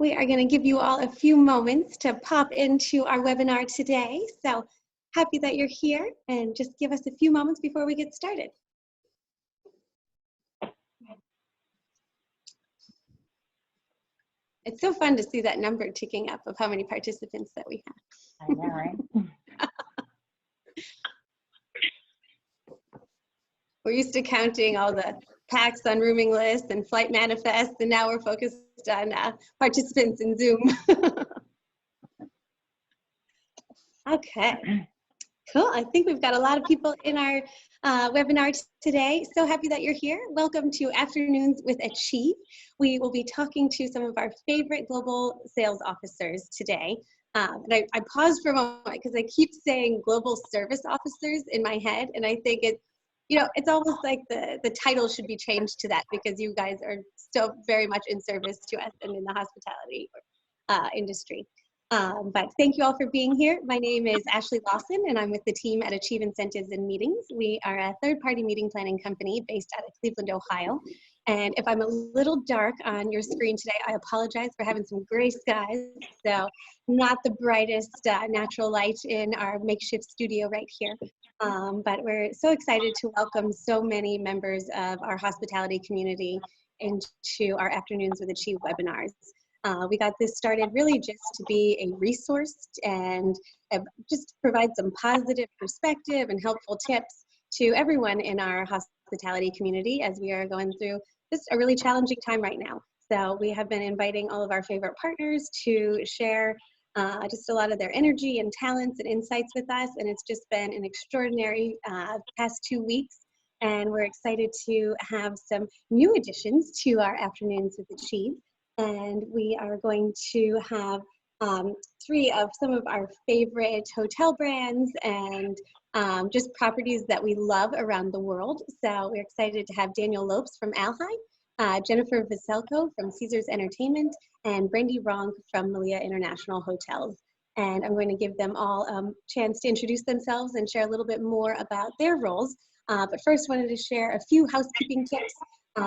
We are going to give you all a few moments to pop into our webinar today. So happy that you're here, and just give us a few moments before we get started. It's so fun to see that number ticking up of how many participants that we have. I know, right? We're used to counting all the packs on rooming lists and flight manifests, and now we're focused on participants in Zoom. Okay, cool. I think we've got a lot of people in our webinar today. So happy that you're here. Welcome to Afternoons with Achieve. We will be talking to some of our favorite global sales officers today. And I paused for a moment because I keep saying global service officers in my head, and I think it's almost like the title should be changed to that, because you guys are still very much in service to us and in the hospitality industry. But thank you all for being here. My name is Ashley Lawson, and I'm with the team at Achieve Incentives and Meetings. We are a third-party meeting planning company based out of Cleveland, Ohio. And if I'm a little dark on your screen today, I apologize for having some gray skies. So not the brightest natural light in our makeshift studio right here. But we're so excited to welcome so many members of our hospitality community into our Afternoons with Achieve webinars. We got this started really just to be a resource and just provide some positive perspective and helpful tips to everyone in our hospitality community as we are going through just a really challenging time right now. So we have been inviting all of our favorite partners to share just a lot of their energy and talents and insights with us, and it's just been an extraordinary past 2 weeks, and we're excited to have some new additions to our Afternoons with Achieve. And we are going to have 3 of some of our favorite hotel brands and just properties that we love around the world. So we're excited to have Daniel Lopes from Alhi, Jennifer Vaselko from Caesars Entertainment, and Brandy Ronk from Malia International Hotels. And I'm going to give them all a chance to introduce themselves and share a little bit more about their roles. But first, wanted to share a few housekeeping tips.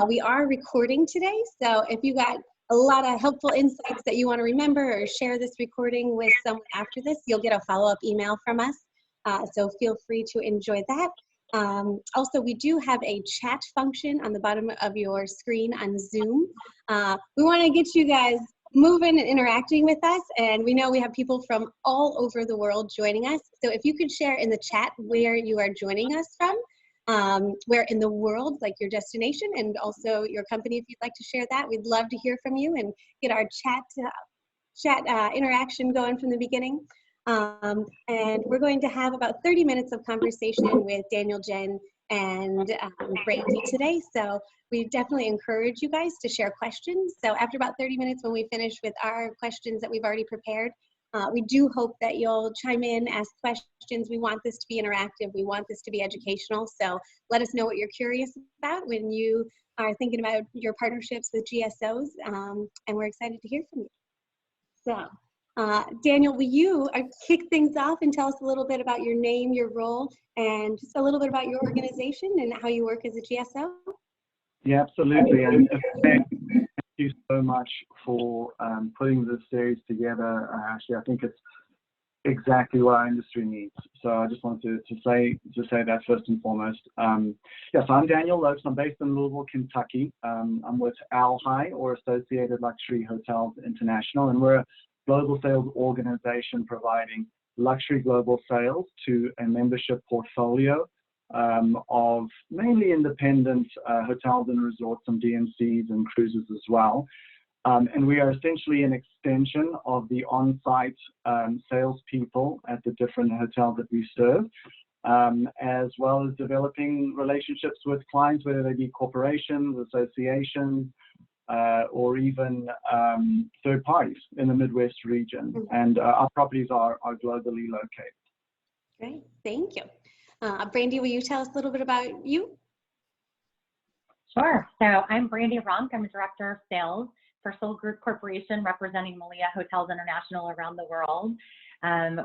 We are recording today, so if you got a lot of helpful insights that you want to remember or share this recording with someone after this, you'll get a follow-up email from us. So feel free to enjoy that. Also, we do have a chat function on the bottom of your screen on Zoom. We want to get you guys moving and interacting with us, and we know we have people from all over the world joining us. So if you could share in the chat where you are joining us from, where in the world, like your destination, and also your company, if you'd like to share that. We'd love to hear from you and get our chat interaction going from the beginning. And we're going to have about 30 minutes of conversation with Daniel, Jen, and Brandy today. So we definitely encourage you guys to share questions. So after about 30 minutes, when we finish with our questions that we've already prepared, we do hope that you'll chime in, ask questions. We want this to be interactive. We want this to be educational. So let us know what you're curious about when you are thinking about your partnerships with GSOs, and we're excited to hear from you. So Daniel, will you kick things off and tell us a little bit about your name, your role, and just a little bit about your organization and how you work as a GSO? Yeah, absolutely. And thank you so much for putting this series together. Actually, I think it's exactly what our industry needs. So I just wanted to say that first and foremost. Yes, I'm Daniel Lopes. I'm based in Louisville, Kentucky. I'm with Alhi, or Associated Luxury Hotels International, and we're a global sales organization providing luxury global sales to a membership portfolio of mainly independent hotels and resorts, some DMCs and cruises as well. And we are essentially an extension of the on-site salespeople at the different hotels that we serve, as well as developing relationships with clients, whether they be corporations, associations, or even third parties in the Midwest region. And our properties are globally located. Great, thank you. Brandy, will you tell us a little bit about you? Sure. So I'm Brandy Ronk. I'm a Director of Sales for Soul Group Corporation, representing Malia Hotels International around the world.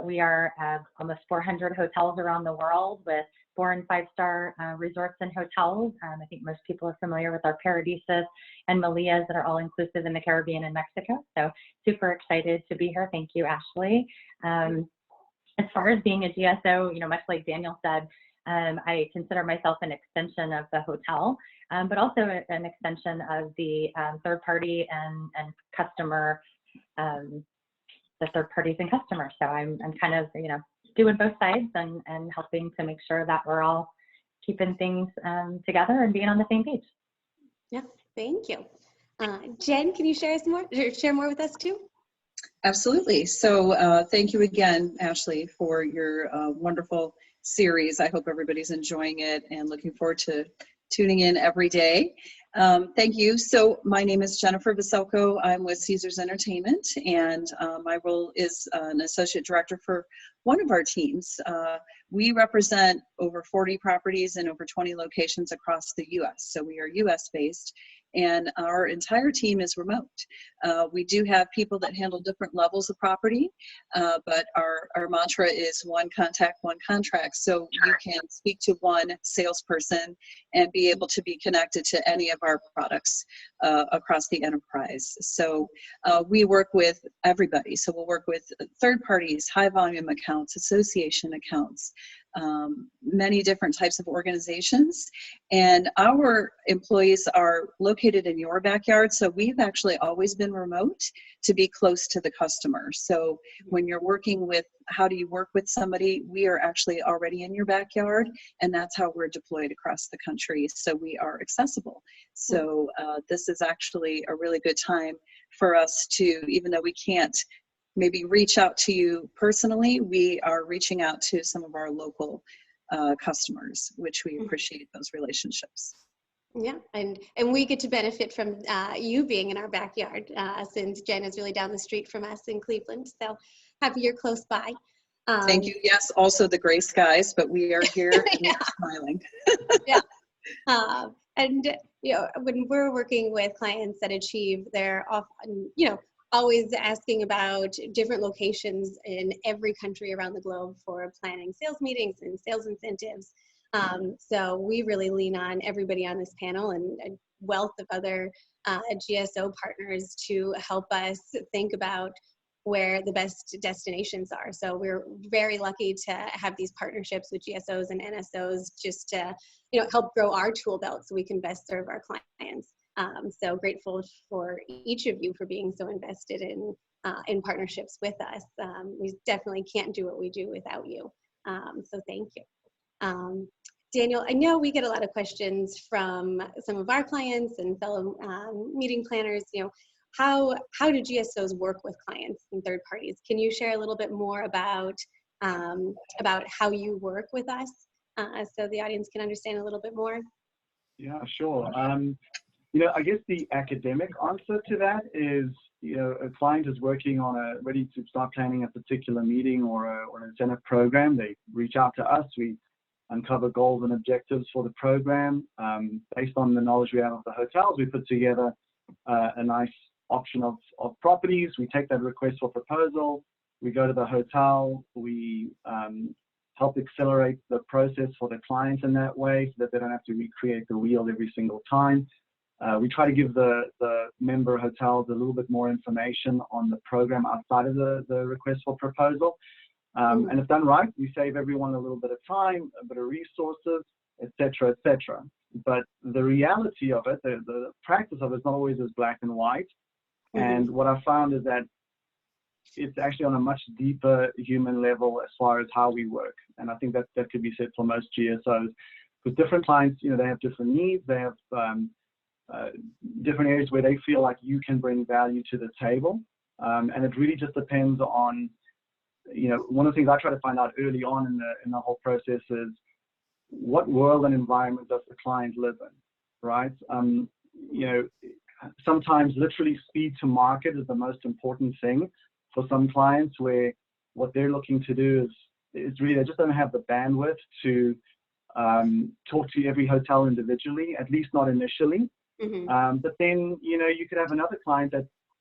We are almost 400 hotels around the world with 4- and 5-star resorts and hotels. I think most people are familiar with our Paradisus and Melias that are all inclusive in the Caribbean and Mexico. So super excited to be here. Thank you, Ashley. As far as being a GSO, much like Daniel said, I consider myself an extension of the hotel, but also an extension of the third party and customer, the third parties and customers. So I'm kind of, doing both sides and helping to make sure that we're all keeping things together and being on the same page. Yeah, thank you. Jen, can you share more with us too? Absolutely. So thank you again, Ashley, for your wonderful series. I hope everybody's enjoying it and looking forward to tuning in every day. Thank you. So my name is Jennifer Vaselko. I'm with Caesars Entertainment, and my role is an associate director for one of our teams. We represent over 40 properties in over 20 locations across the U.S. So we are U.S. based, and our entire team is remote. We do have people that handle different levels of property, but our mantra is one contact, one contract. So you can speak to one salesperson and be able to be connected to any of our products across the enterprise. So we work with everybody. So we'll work with third parties, high volume accounts, association accounts, many different types of organizations. And our employees are located in your backyard. So we've actually always been remote to be close to the customer. So when you're working with how do you work with somebody, we are actually already in your backyard, and that's how we're deployed across the country. So we are accessible. So this is actually a really good time for us to, even though we can't maybe reach out to you personally, we are reaching out to some of our local customers, which we appreciate those relationships. Yeah, and we get to benefit from you being in our backyard since Jen is really down the street from us in Cleveland. So happy you're close by. Thank you. Yes, also the gray skies, but we are here and we're smiling. Yeah. And when we're working with clients at Achieve, they're often, always asking about different locations in every country around the globe for planning sales meetings and sales incentives. So we really lean on everybody on this panel and a wealth of other GSO partners to help us think about where the best destinations are. So we're very lucky to have these partnerships with GSOs and NSOs just to help grow our tool belt so we can best serve our clients. So grateful for each of you for being so invested in partnerships with us. We definitely can't do what we do without you. So thank you. Daniel, I know we get a lot of questions from some of our clients and fellow meeting planners. How do GSOs work with clients and third parties? Can you share a little bit more about how you work with us so the audience can understand a little bit more? Yeah, sure. I guess the academic answer to that is, a client is working on ready to start planning a particular meeting or an incentive program. They reach out to us. We uncover goals and objectives for the program. Based on the knowledge we have of the hotels, we put together a nice option of properties. We take that request for proposal. We go to the hotel. We help accelerate the process for the clients in that way so that they don't have to recreate the wheel every single time. We try to give the member hotels a little bit more information on the program outside of the request for proposal. And if done right, we save everyone a little bit of time, a bit of resources, et cetera, et cetera. But the reality of it, the practice of it is not always as black and white. And what I found is that it's actually on a much deeper human level as far as how we work. And I think that could be said for most GSOs. With different clients, they have different needs. They have different areas where they feel like you can bring value to the table. And it really just depends on, one of the things I try to find out early on in the whole process is what world and environment does the client live in, right? Sometimes literally speed to market is the most important thing for some clients, where what they're looking to do is really, they just don't have the bandwidth to talk to every hotel individually, at least not initially. But then, you could have another client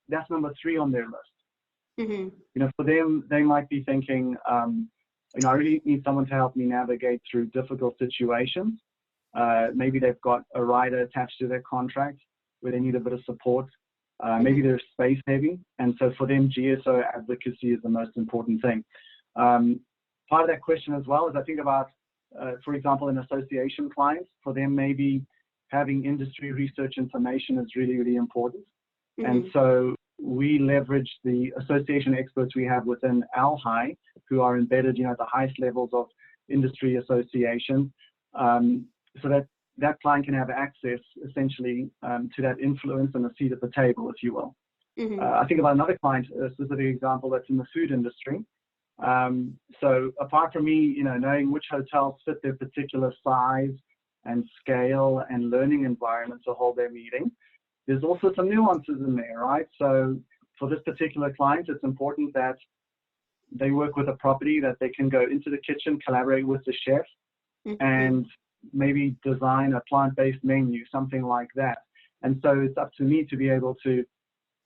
that's number 3 on their list. For them, they might be thinking, You know, I really need someone to help me navigate through difficult situations. Maybe they've got a rider attached to their contract where they need a bit of support. Maybe they're space heavy, and so for them, GSO advocacy is the most important thing. Part of that question as well is I think about, for example, an association client. For them, maybe having industry research information is really, really important. And so we leverage the association experts we have within ALHI, who are embedded, you know, at the highest levels of industry associations, so that that client can have access essentially to that influence and a seat at the table, if you will. I think about another client, a specific example that's in the food industry. So apart from me, you know, knowing which hotels fit their particular size and scale and learning environment to hold their meeting, there's also some nuances in there, right? So for this particular client, it's important that they work with a property that they can go into the kitchen, collaborate with the chef, and maybe design a plant-based menu, something like that. And so it's up to me to be able to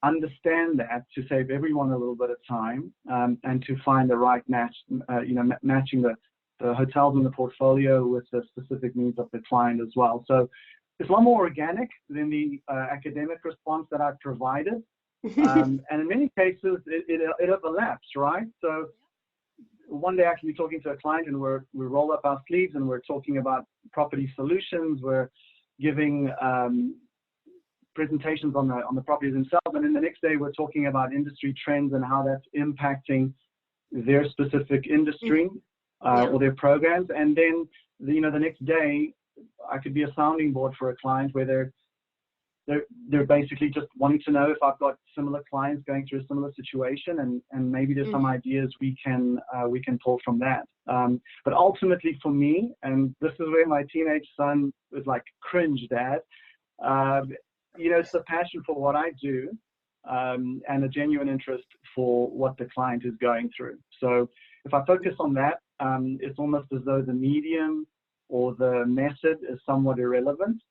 understand that, to save everyone a little bit of time, and to find the right match, you know, matching the hotels in the portfolio with the specific needs of the client as well. So it's a lot more organic than the academic response that I've provided. And in many cases, it overlaps, right? So one day I can be talking to a client and we roll up our sleeves and we're talking about property solutions. We're giving presentations on the properties themselves. And then the next day we're talking about industry trends and how that's impacting their specific industry or their programs. And then, you know, the next day I could be a sounding board for a client where they're basically just wanting to know if I've got similar clients going through a similar situation, and maybe there's some ideas we can pull from that. But ultimately for me, and this is where my teenage son was like, cringe, Dad, you know, it's the passion for what I do, and a genuine interest for what the client is going through. So if I focus on that, it's almost as though the medium or the method is somewhat irrelevant.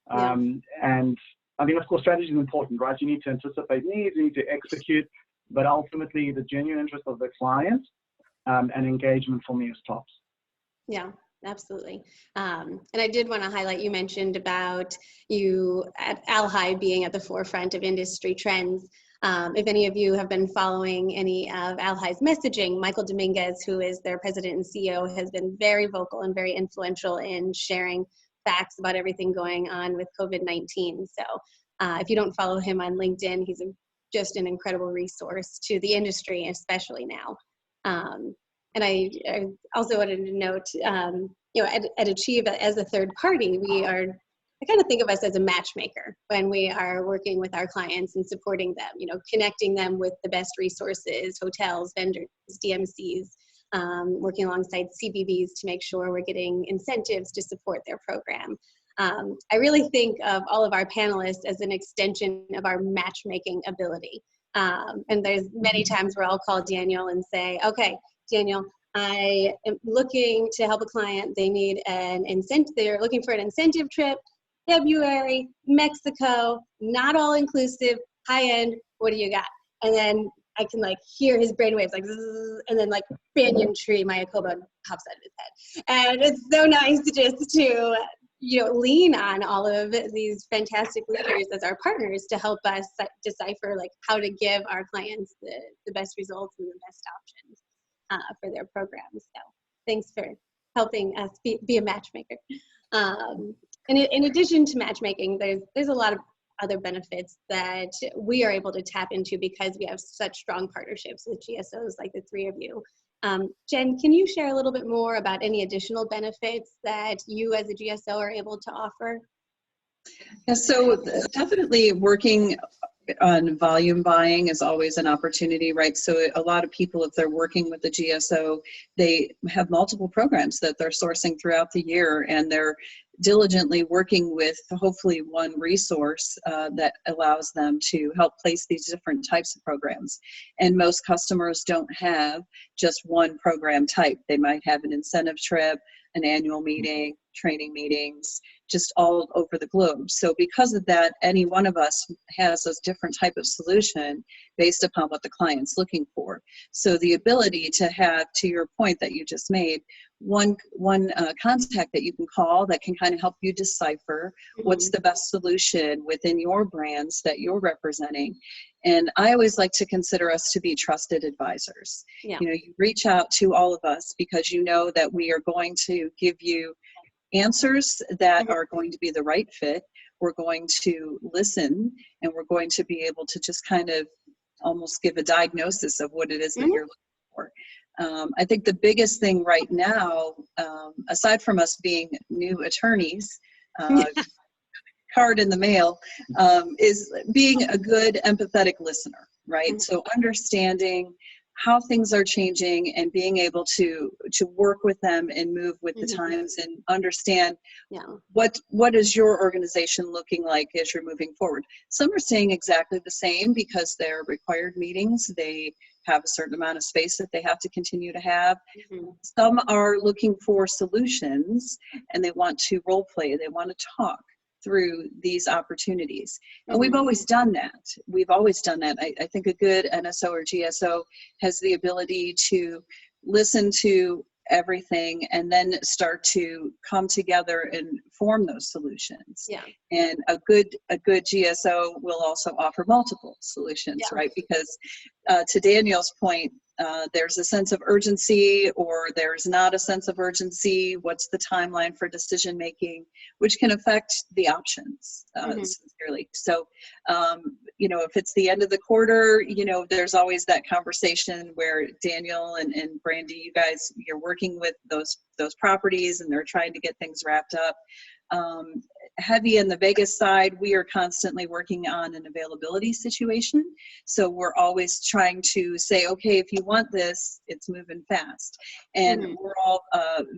And I mean, of course, strategy is important, right? You need to anticipate needs, you need to execute, but ultimately the genuine interest of the client and engagement for me is tops. Yeah, absolutely. And I did want to highlight, you mentioned about you at ALHI being at the forefront of industry trends. If any of you have been following any of ALHI's messaging, Michael Dominguez, who is their president and CEO, has been very vocal and very influential in sharing facts about everything going on with COVID-19. So if you don't follow him on LinkedIn, he's just an incredible resource to the industry, especially now. And I also wanted to note, you know, at Achieve as a third party, I kind of think of us as a matchmaker when we are working with our clients and supporting them, you know, connecting them with the best resources, hotels, vendors, DMCs, working alongside CBBs to make sure we're getting incentives to support their program. I really think of all of our panelists as an extension of our matchmaking ability. And there's many times where I'll call Daniel and say, okay, Daniel, I am looking to help a client. They need an incentive. They're looking for an incentive trip, February, Mexico, not all inclusive, high end. What do you got? And then I can like hear his brainwaves like, zzz, and then like banyan tree, Mayakoba pops out of his head. And it's so nice just to, you know, lean on all of these fantastic leaders as our partners to help us decipher like how to give our clients the best results and the best options for their programs. So thanks for helping us be a matchmaker. And in addition to matchmaking, there's a lot of other benefits that we are able to tap into because we have such strong partnerships with GSOs like the three of you. Jen, can you share a little bit more about any additional benefits that you as a GSO are able to offer? Yeah, so definitely working on volume buying is always an opportunity, right? So a lot of people, if they're working with the GSO, they have multiple programs that they're sourcing throughout the year, and they're diligently working with hopefully one resource that allows them to help place these different types of programs. And most customers don't have just one program type. They might have an incentive trip, an annual meeting, training meetings, just all over the globe. So because of that, any one of us has a different type of solution based upon what the client's looking for. So the ability to have, to your point that you just made, one contact that you can call that can kind of help you decipher what's the best solution within your brands that you're representing. And I always like to consider us to be trusted advisors. Yeah. You know, you reach out to all of us because you know that we are going to give you answers that are going to be the right fit. We're going to listen, and we're going to be able to just kind of almost give a diagnosis of what it is that you're looking for. I think the biggest thing right now, aside from us being new attorneys, card in the mail, is being a good empathetic listener, right? So understanding how things are changing and being able to work with them and move with the times and understand what is your organization looking like as you're moving forward. Some are staying exactly the same because they're required meetings. They have a certain amount of space that they have to continue to have. Some are looking for solutions and they want to role play. They want to talk through these opportunities. And we've always done that. I think a good NSO or GSO has the ability to listen to everything and then start to come together and form those solutions. And a good GSO will also offer multiple solutions, right? Because to Danielle's point, there's a sense of urgency or there's not a sense of urgency. What's the timeline for decision making, which can affect the options sincerely. So, you know, if it's the end of the quarter, you know, there's always that conversation where Daniel and Brandy, you guys, you're working with those properties and they're trying to get things wrapped up. Heavy in the Vegas side, we are constantly working on an availability situation. So we're always trying to say, okay, if you want this, it's moving fast. And we're all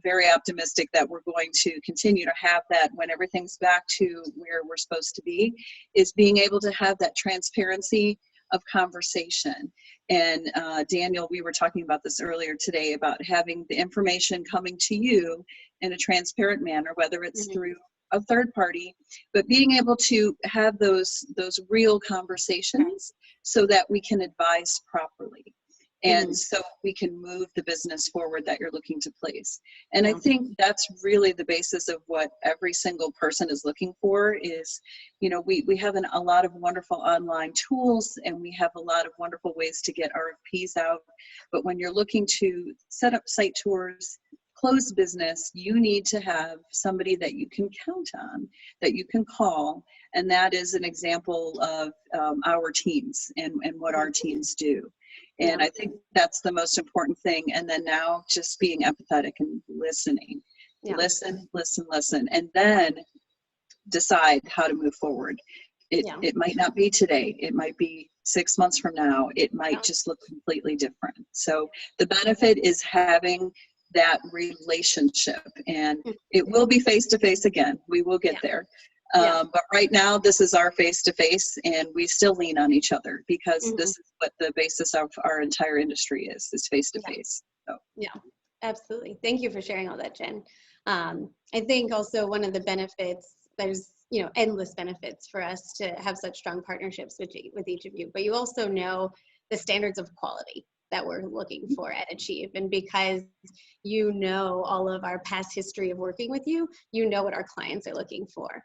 very optimistic that we're going to continue to have that when everything's back to where we're supposed to be, is being able to have that transparency of conversation. And Daniel, we were talking about this earlier today about having the information coming to you in a transparent manner, whether it's through a third party, but being able to have those real conversations so that we can advise properly. And so we can move the business forward that you're looking to place. And I think that's really the basis of what every single person is looking for is, you know, we have a lot of wonderful online tools and we have a lot of wonderful ways to get RFPs out. But when you're looking to set up site tours, close business, you need to have somebody that you can count on, that you can call. And that is an example of our teams and what our teams do. And I think that's the most important thing. And then now just being empathetic and listening. Listen, and then decide how to move forward. It might not be today. It might be 6 months from now. It might just look completely different. So the benefit is having that relationship, and it will be face-to-face again. We will get there. But right now, this is our face-to-face, and we still lean on each other because this is what the basis of our entire industry is face-to-face. So. Yeah, absolutely. Thank you for sharing all that, Jen. I think also one of the benefits, there's, you know, endless benefits for us to have such strong partnerships with each of you, but you also know the standards of quality that we're looking for at Achieve. And because you know all of our past history of working with you, you know what our clients are looking for.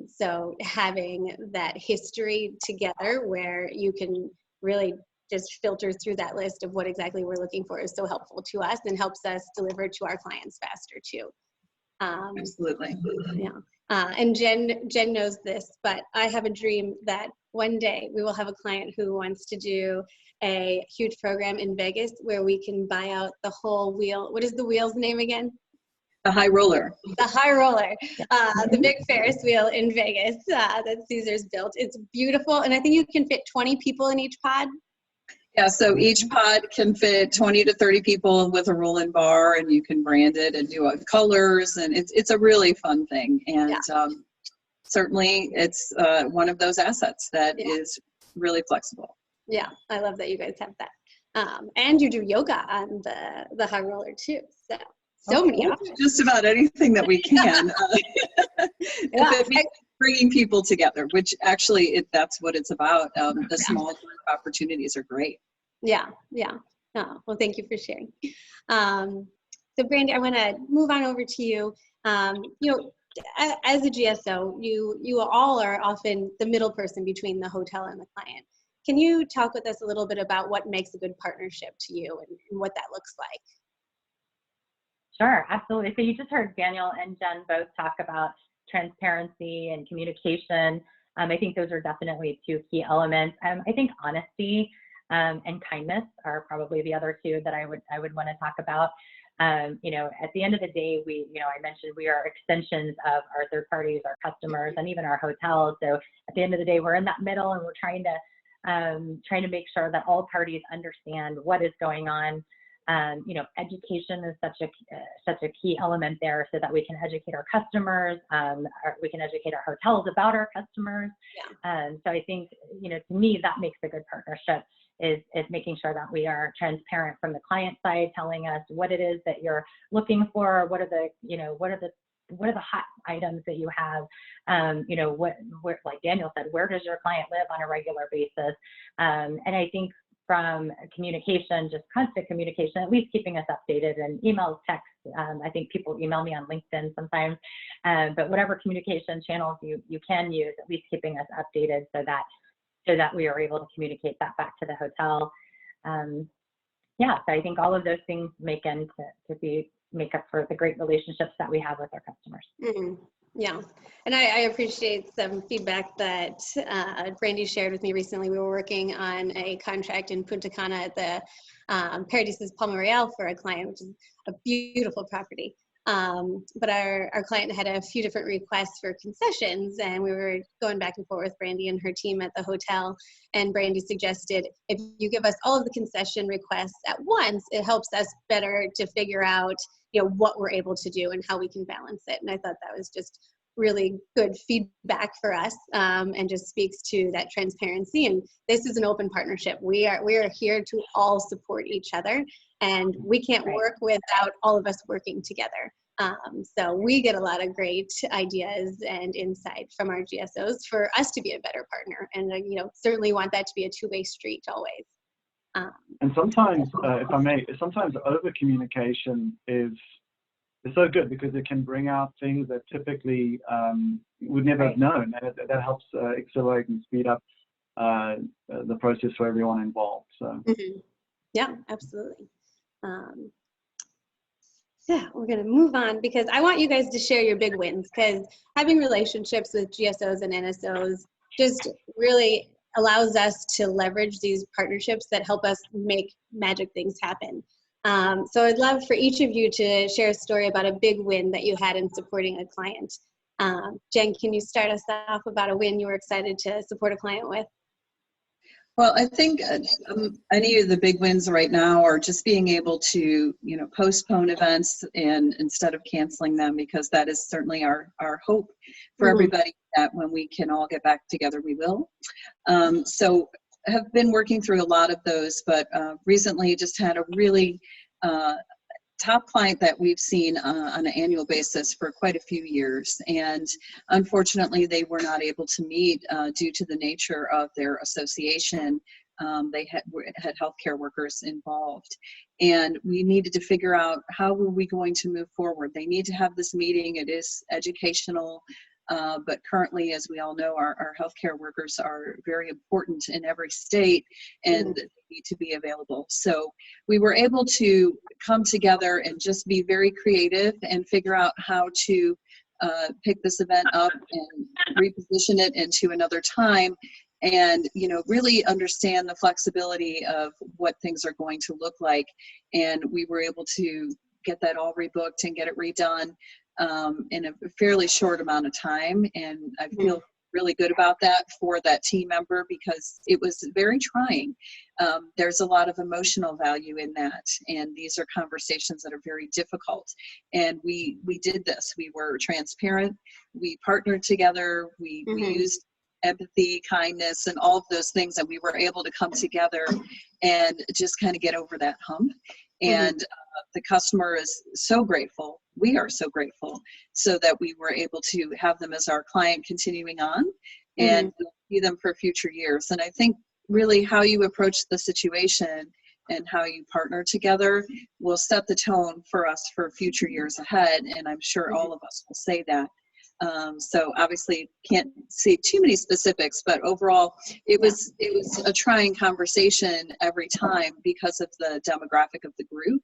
So having that history together where you can really just filter through that list of what exactly we're looking for is so helpful to us and helps us deliver to our clients faster too. Absolutely. Yeah. And Jen knows this, but I have a dream that one day we will have a client who wants to do a huge program in Vegas where we can buy out the whole wheel. What is the wheel's name again? The High Roller. The High Roller, the big Ferris wheel in Vegas that Caesar's built. It's beautiful. And I think you can fit 20 people in each pod. Yeah, so each pod can fit 20 to 30 people with a roll-in bar, and you can brand it and do colors, and it's a really fun thing. And certainly it's one of those assets that is really flexible. Yeah, I love that you guys have that. And you do yoga on the High Roller too. So many We'll do options. just about anything that we can. Yeah. If it means bringing people together, which actually that's what it's about. The small group opportunities are great. Yeah, yeah. Oh, well, thank you for sharing. So Brandy, I want to move on over to you. You know, as a GSO, you all are often the middle person between the hotel and the client. Can you talk with us a little bit about what makes a good partnership to you and what that looks like? Sure, absolutely. So you just heard Daniel and Jen both talk about transparency and communication. I think those are definitely two key elements. I think honesty and kindness are probably the other two that I would want to talk about. You know, at the end of the day, I mentioned we are extensions of our third parties, our customers, and even our hotels. So at the end of the day, we're in that middle, and we're trying to make sure that all parties understand what is going on. You know, education is such a key element there, so that we can educate our customers, we can educate our hotels about our customers. Yeah. So I think, you know, to me, that makes a good partnership, is making sure that we are transparent from the client side, telling us what it is that you're looking for, what are the hot items that you have, you know, where, like Daniel said, where does your client live on a regular basis? And I think from communication, just constant communication, at least keeping us updated, and emails, text. I think people email me on LinkedIn sometimes, but whatever communication channels you can use, at least keeping us updated so that we are able to communicate that back to the hotel. Yeah, so I think all of those things make up for the great relationships that we have with our customers. Mm-hmm. Yeah, and I appreciate some feedback that Brandy shared with me recently. We were working on a contract in Punta Cana at the Paradises Palma Real for a client, which is a beautiful property. But our client had a few different requests for concessions, and we were going back and forth with Brandy and her team at the hotel. And Brandy suggested, if you give us all of the concession requests at once, it helps us better to figure out, you know, what we're able to do and how we can balance it. And I thought that was just really good feedback for us, and just speaks to that transparency. And this is an open partnership. We are here to all support each other, and we can't work without all of us working together. So we get a lot of great ideas and insight from our GSOs for us to be a better partner, and you know, certainly want that to be a two-way street always. And sometimes, if I may, sometimes over communication is so good, because it can bring out things that typically would never have known, and that helps accelerate and speed up the process for everyone involved. So Yeah, absolutely. Yeah, we're going to move on, because I want you guys to share your big wins, because having relationships with GSOs and NSOs just really allows us to leverage these partnerships that help us make magic things happen. So I'd love for each of you to share a story about a big win that you had in supporting a client. Jen, can you start us off about a win you were excited to support a client with? Well, I think any of the big wins right now are just being able to, you know, postpone events and instead of canceling them, because that is certainly our hope for everybody, that when we can all get back together, we will. So have been working through a lot of those, but recently just had a really top client that we've seen on an annual basis for quite a few years. And unfortunately, they were not able to meet due to the nature of their association. They had healthcare workers involved. And we needed to figure out how were we going to move forward. They need to have this meeting. It is educational. But currently, as we all know, our healthcare workers are very important in every state, and they need to be available. So we were able to come together and just be very creative and figure out how to pick this event up and reposition it into another time, and, you know, really understand the flexibility of what things are going to look like. And we were able to get that all rebooked and get it redone in a fairly short amount of time. And I feel really good about that for that team member, because it was very trying. There's a lot of emotional value in that, and these are conversations that are very difficult. And we did this. We were transparent. We partnered together. We used empathy, kindness, and all of those things, and we were able to come together and just kind of get over that hump. And the customer is so grateful. We are so grateful, so that we were able to have them as our client continuing on, and we'll see them for future years. And I think really how you approach the situation and how you partner together will set the tone for us for future years ahead. And I'm sure all of us will say that. So obviously can't say too many specifics, but overall it was a trying conversation every time because of the demographic of the group,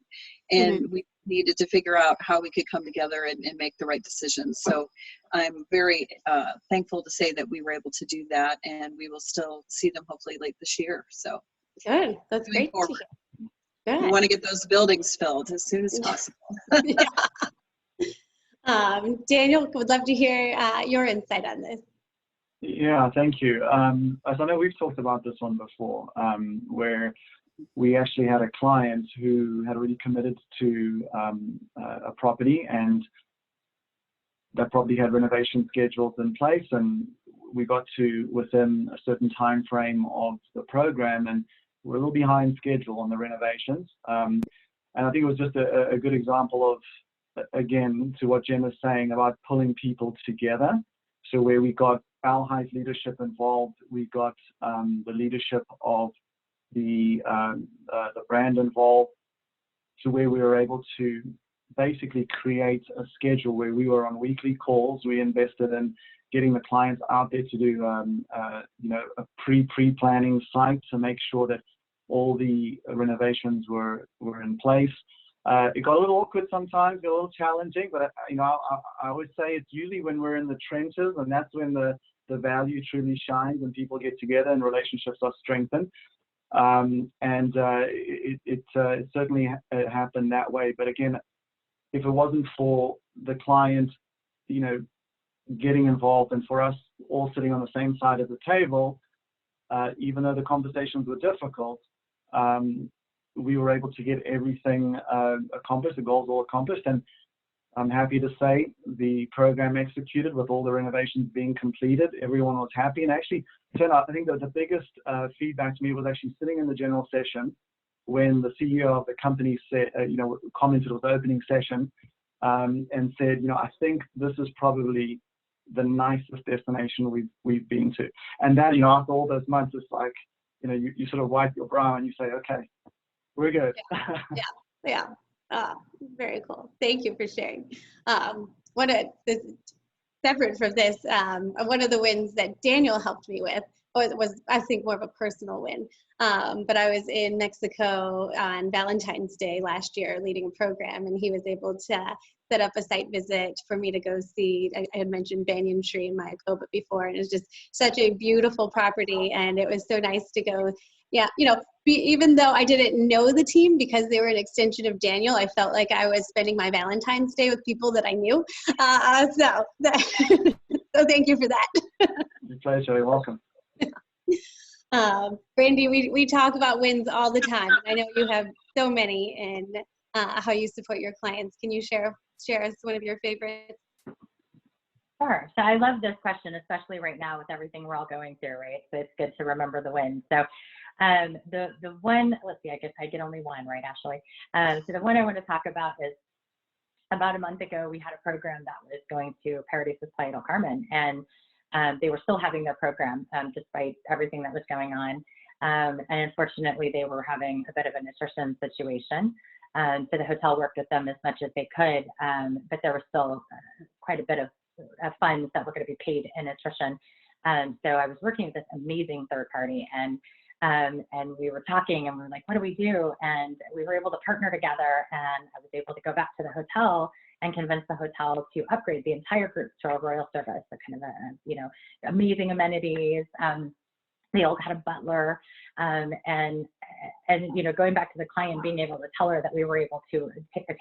and we needed to figure out how we could come together and make the right decisions. So I'm very thankful to say that we were able to do that, and we will still see them hopefully late this year. So good, that's great to hear. Good. We want to get those buildings filled as soon as possible. Yeah. Daniel, would love to hear your insight on this. Yeah, thank you. As I know, we've talked about this one before, where we actually had a client who had already committed to a property, and that property had renovation schedules in place, and we got to within a certain time frame of the program, and we're a little behind schedule on the renovations. And I think it was just a good example of, again, to what Jen was saying about pulling people together. So where we got Valhai's leadership involved, we got the leadership of the brand involved, to where we were able to basically create a schedule where we were on weekly calls. We invested in getting the clients out there to do a pre-planning site to make sure that all the renovations were in place. It got a little awkward sometimes, a little challenging, but I always say it's usually when we're in the trenches, and that's when the value truly shines, and people get together and relationships are strengthened. It certainly happened that way. But again, if it wasn't for the client, getting involved, and for us all sitting on the same side of the table, even though the conversations were difficult, we were able to get everything accomplished, the goals all accomplished. And I'm happy to say the program executed with all the renovations being completed. Everyone was happy. And actually, I think that the biggest feedback to me was actually sitting in the general session when the CEO of the company said, commented with the opening session, and said, I think this is probably the nicest destination we've been to. And that, after all those months, it's like, you sort of wipe your brow and you say, okay, we're good. Yeah. Very cool. Thank you for sharing. Separate from this, one of the wins that Daniel helped me with was, I think, more of a personal win. But I was in Mexico on Valentine's Day last year leading a program, and he was able to set up a site visit for me to go see. I had mentioned Banyan Tree in Mayakoba before, and it was just such a beautiful property, and it was so nice to go. Yeah, even though I didn't know the team because they were an extension of Daniel, I felt like I was spending my Valentine's Day with people that I knew. So thank you for that. Your pleasure. You're welcome. Brandy, we talk about wins all the time. I know you have so many in how you support your clients. Can you share us one of your favorites? Sure. So I love this question, especially right now with everything we're all going through, right? So it's good to remember the wins. So the one, let's see, I guess I get only one, right, Ashley? So the one I want to talk about is about a month ago, we had a program that was going to Paradisus Playa del Carmen, and they were still having their program despite everything that was going on. And unfortunately, they were having a bit of an attrition situation. So the hotel worked with them as much as they could, but there was still quite a bit of funds that were going to be paid in attrition. So I was working with this amazing third party, and we were talking, and we were like, what do we do? And we were able to partner together, and I was able to go back to the hotel and convince the hotel to upgrade the entire group to a royal service, so kind of amazing amenities. They all had a butler, and going back to the client, being able to tell her that we were able to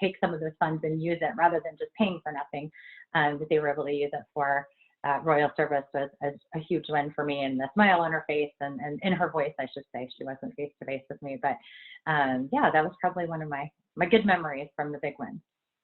take some of those funds and use it rather than just paying for nothing, that they were able to use it for royal service was a huge win for me, and the smile on her face and in her voice, I should say. She wasn't face to face with me, but yeah, that was probably one of my good memories from the big win.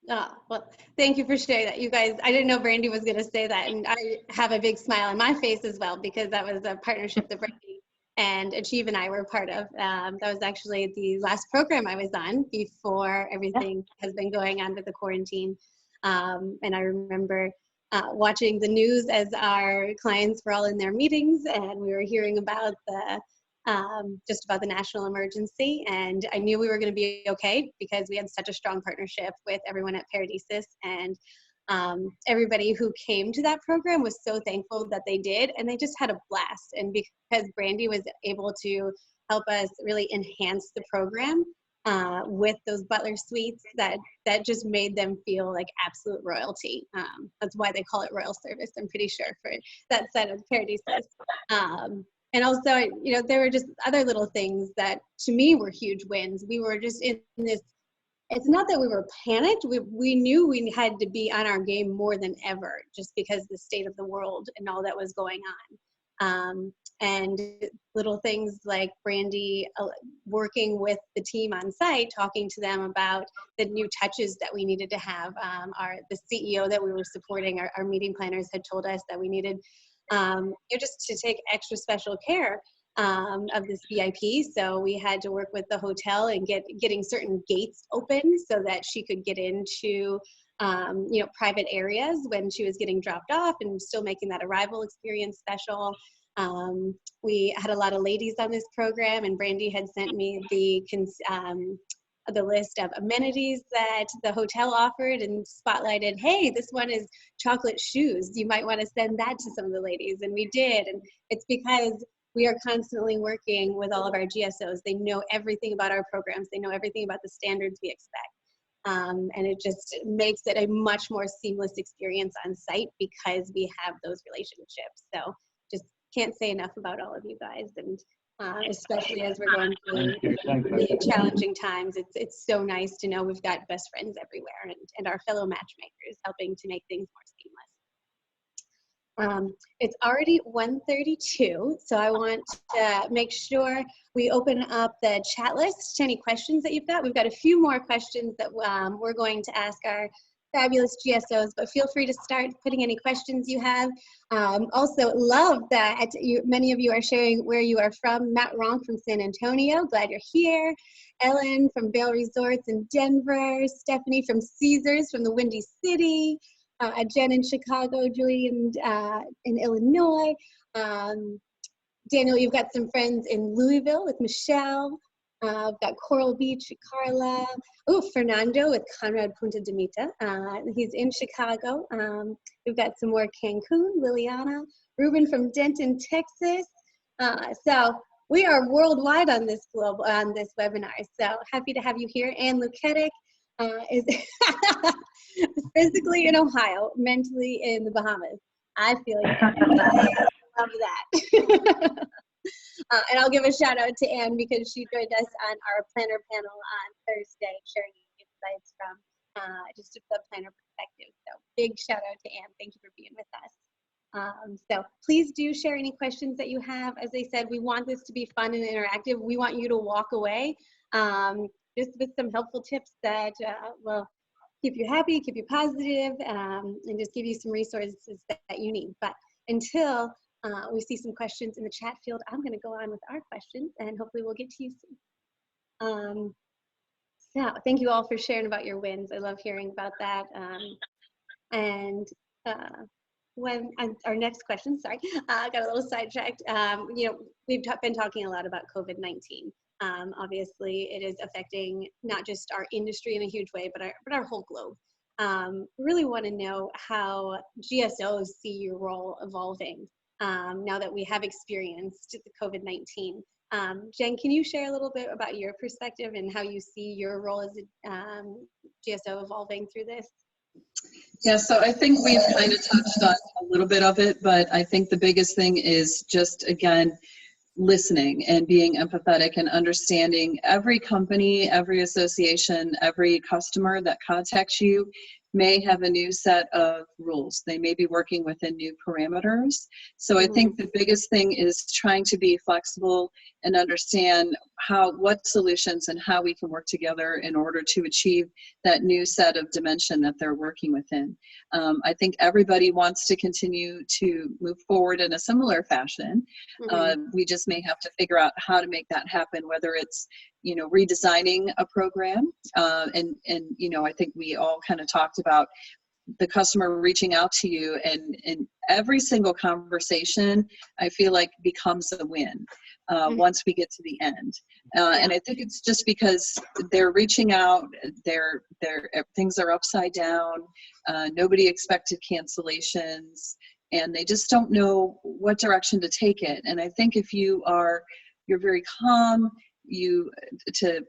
Well, thank you for sharing that. You guys, I didn't know Brandy was going to say that, and I have a big smile on my face as well, because that was a partnership that Brandy and Achieve and I were part of. That was actually the last program I was on before everything has been going on with the quarantine. And I remember watching the news as our clients were all in their meetings, and we were hearing about just about the national emergency. And I knew we were going to be okay because we had such a strong partnership with everyone at Paradisus, and everybody who came to that program was so thankful that they did, and they just had a blast. And because Brandy was able to help us really enhance the program with those butler suites, that just made them feel like absolute royalty. That's why they call it royal service, I'm pretty sure, for that side of Paradisus. And also, you know, there were just other little things that to me were huge wins. We were just in this, it's not that we were panicked. We knew we had to be on our game more than ever, just because the state of the world and all that was going on. And little things like Brandy working with the team on site, talking to them about the new touches that we needed to have. The CEO that we were supporting, our meeting planners had told us that we needed just to take extra special care of this VIP. So we had to work with the hotel and getting certain gates open so that she could get into private areas when she was getting dropped off, and still making that arrival experience special. We had a lot of ladies on this program, and Brandy had sent me the list of amenities that the hotel offered and spotlighted, hey, this one is chocolate shoes. You might want to send that to some of the ladies. And we did. And it's because we are constantly working with all of our GSOs. They know everything about our programs. They know everything about the standards we expect. And it just makes it a much more seamless experience on site because we have those relationships. So just can't say enough about all of you guys. And especially as we're going through really challenging times, it's so nice to know we've got best friends everywhere, and our fellow matchmakers helping to make things more seamless. It's already 1:32, so I want to make sure we open up the chat list to any questions that you've got. We've got a few more questions that we're going to ask our fabulous GSOs, but feel free to start putting any questions you have. Also, love that many of you are sharing where you are from. Matt Ronk from San Antonio, glad you're here. Ellen from Vail Resorts in Denver. Stephanie from Caesars from the Windy City. Jen in Chicago, Julie in Illinois. Daniel, you've got some friends in Louisville with Michelle. I've got Coral Beach, Carla. Oh, Fernando with Conrad Punta de Mita. He's in Chicago. We've got some more Cancun, Liliana. Ruben from Denton, Texas. So we are worldwide on this webinar. So happy to have you here. Ann Luketic is physically in Ohio, mentally in the Bahamas. I feel you. I love that. And I'll give a shout out to Anne because she joined us on our planner panel on Thursday, sharing insights from just the planner perspective. So big shout out to Anne. Thank you for being with us. So please do share any questions that you have. As I said, we want this to be fun and interactive. We want you to walk away just with some helpful tips that will keep you happy, keep you positive, and just give you some resources that you need. But until we see some questions in the chat field, I'm going to go on with our questions, and hopefully we'll get to you soon. So thank you all for sharing about your wins. I love hearing about that. Our next question, sorry, I got a little sidetracked. We've been talking a lot about COVID-19. Obviously, it is affecting not just our industry in a huge way, but our whole globe. Really want to know how GSOs see your role evolving now that we have experienced the COVID-19. Jen, can you share a little bit about your perspective and how you see your role as a GSO evolving through this? Yeah, so I think we've kind of touched on a little bit of it, but I think the biggest thing is just, again, listening and being empathetic and understanding every company, every association, every customer that contacts you may have a new set of rules. They may be working within new parameters. So I think the biggest thing is trying to be flexible and understand what solutions and how we can work together in order to achieve that new set of dimension that they're working within. I think everybody wants to continue to move forward in a similar fashion. We just may have to figure out how to make that happen, whether it's, you know, redesigning a program. And, you know, I think we all kind of talked about the customer reaching out to you, and every single conversation, I feel like becomes a win once we get to the end. And I think it's just because they're reaching out, things are upside down, nobody expected cancellations, and they just don't know what direction to take it. And I think if you're very calm, to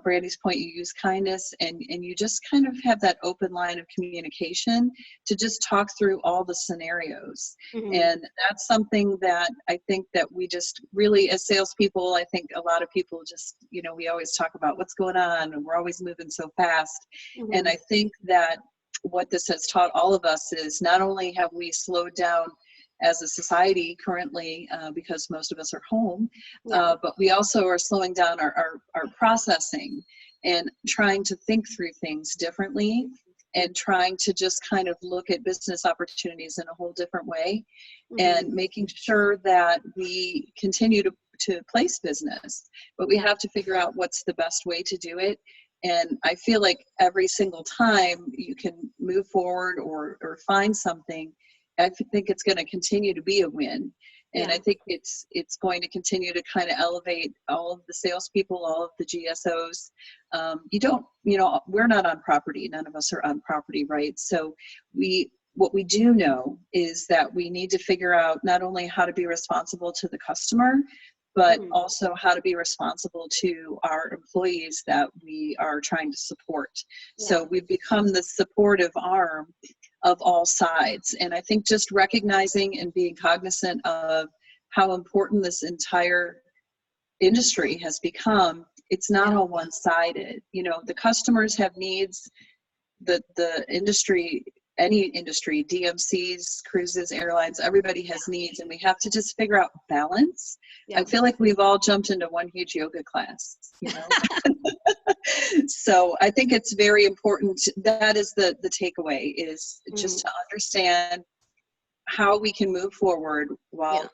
Brandy's point, you use kindness, and you just kind of have that open line of communication to just talk through all the scenarios. And that's something that I think that we just really, as salespeople, I think a lot of people just, you know, we always talk about what's going on and we're always moving so fast. And I think that what this has taught all of us is not only have we slowed down as a society currently, because most of us are home, but we also are slowing down our processing and trying to think through things differently, and trying to just kind of look at business opportunities in a whole different way, and making sure that we continue to place business, but we have to figure out what's the best way to do it. And I feel like every single time you can move forward or find something, I think it's going to continue to be a win. And I think it's going to continue to kind of elevate all of the salespeople, all of the GSOs. We're not on property. None of us are on property, right? So what we do know is that we need to figure out not only how to be responsible to the customer, but also how to be responsible to our employees that we are trying to support. So we've become the supportive arm of all sides. And I think just recognizing and being cognizant of how important this entire industry has become, it's not all one-sided. You know, the customers have needs, the industry, any industry, DMCs, cruises, airlines, everybody has needs, and we have to just figure out balance. I feel like we've all jumped into one huge yoga class, you know? So I think it's very important. That is the takeaway, is just to understand how we can move forward while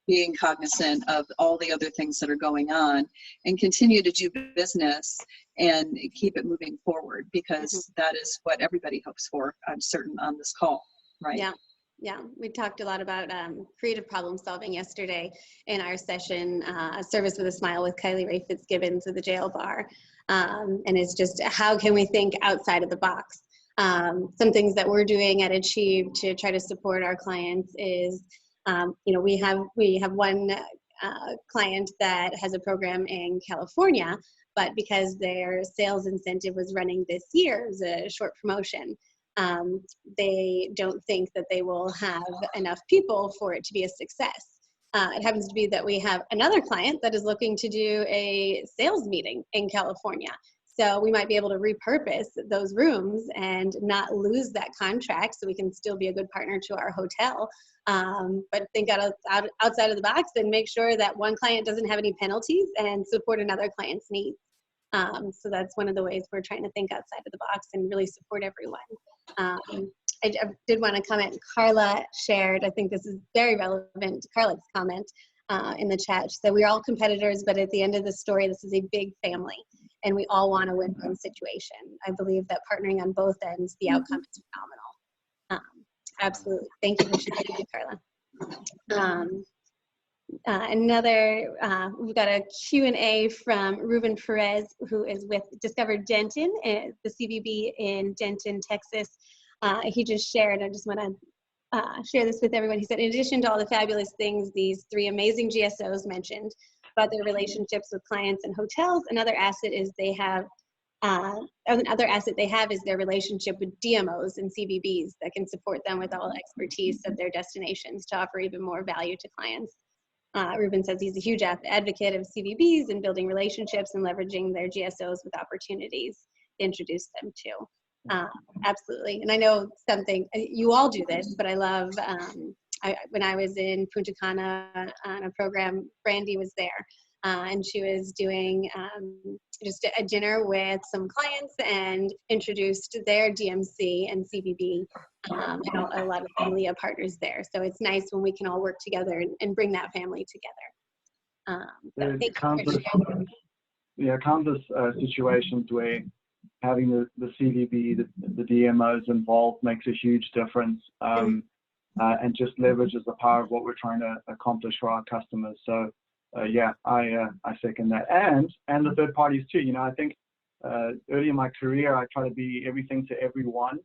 being cognizant of all the other things that are going on, and continue to do business and keep it moving forward, because that is what everybody hopes for, I'm certain, on this call, right? Yeah, we talked a lot about creative problem solving yesterday in our session, Service with a Smile with Kylie Ray Fitzgibbons of the Jail Bar. And it's just, how can we think outside of the box? Some things that we're doing at Achieve to try to support our clients is, we have one client that has a program in California, but because their sales incentive was running this year, it was a short promotion. They don't think that they will have enough people for it to be a success. It happens to be that we have another client that is looking to do a sales meeting in California. So we might be able to repurpose those rooms and not lose that contract, so we can still be a good partner to our hotel. But think outside of the box and make sure that one client doesn't have any penalties and support another client's needs. So that's one of the ways we're trying to think outside of the box and really support everyone. I did want to comment, Carla shared, I think this is very relevant to Carla's comment in the chat. So we're all competitors, but at the end of the story, this is a big family, and we all want a win-win situation. I believe that partnering on both ends, the outcome is phenomenal. Absolutely. Thank you for sharing, Carla. We've got a Q&A from Ruben Perez, who is with Discover Denton, the CVB in Denton, Texas. He just shared, I just want to share this with everyone. He said, in addition to all the fabulous things these three amazing GSOs mentioned about their relationships with clients and hotels, another asset they have is their relationship with DMOs and CVBs that can support them with all expertise of their destinations to offer even more value to clients. Ruben says he's a huge advocate of CVBs and building relationships and leveraging their GSOs with opportunities to introduce them to. Absolutely. And I know something, you all do this, but I love, when I was in Punta Cana on a program, Brandy was there. and she was doing just a dinner with some clients and introduced their DMC and CVB and a lot of Malia partners there. So it's nice when we can all work together and bring that family together. So thank you for sharing. Yeah, countless situations where having the CVB, the DMOs involved makes a huge difference, and just leverages the power of what we're trying to accomplish for our customers. So yeah, I second that, and the third parties too. You know, I think early in my career I try to be everything to everyone,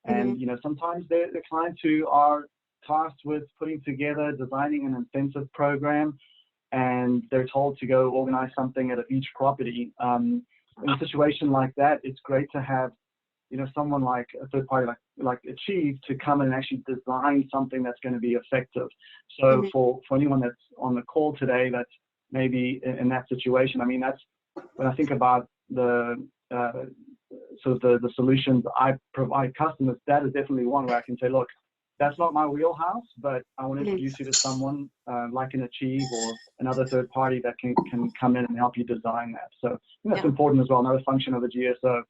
and you know, sometimes the clients who are tasked with putting together, designing an incentive program, and they're told to go organize something at a beach property. In a situation like that, it's great to have, you know, someone like a third party like Achieve to come in and actually design something that's going to be effective. So for anyone that's on the call today that's maybe in that situation, I mean, that's when I think about the sort of the solutions I provide customers, that is definitely one where I can say, look, that's not my wheelhouse, but I want to introduce you to someone like an Achieve or another third party that can come in and help you design that. So I think that's important as well, another function of a GSO,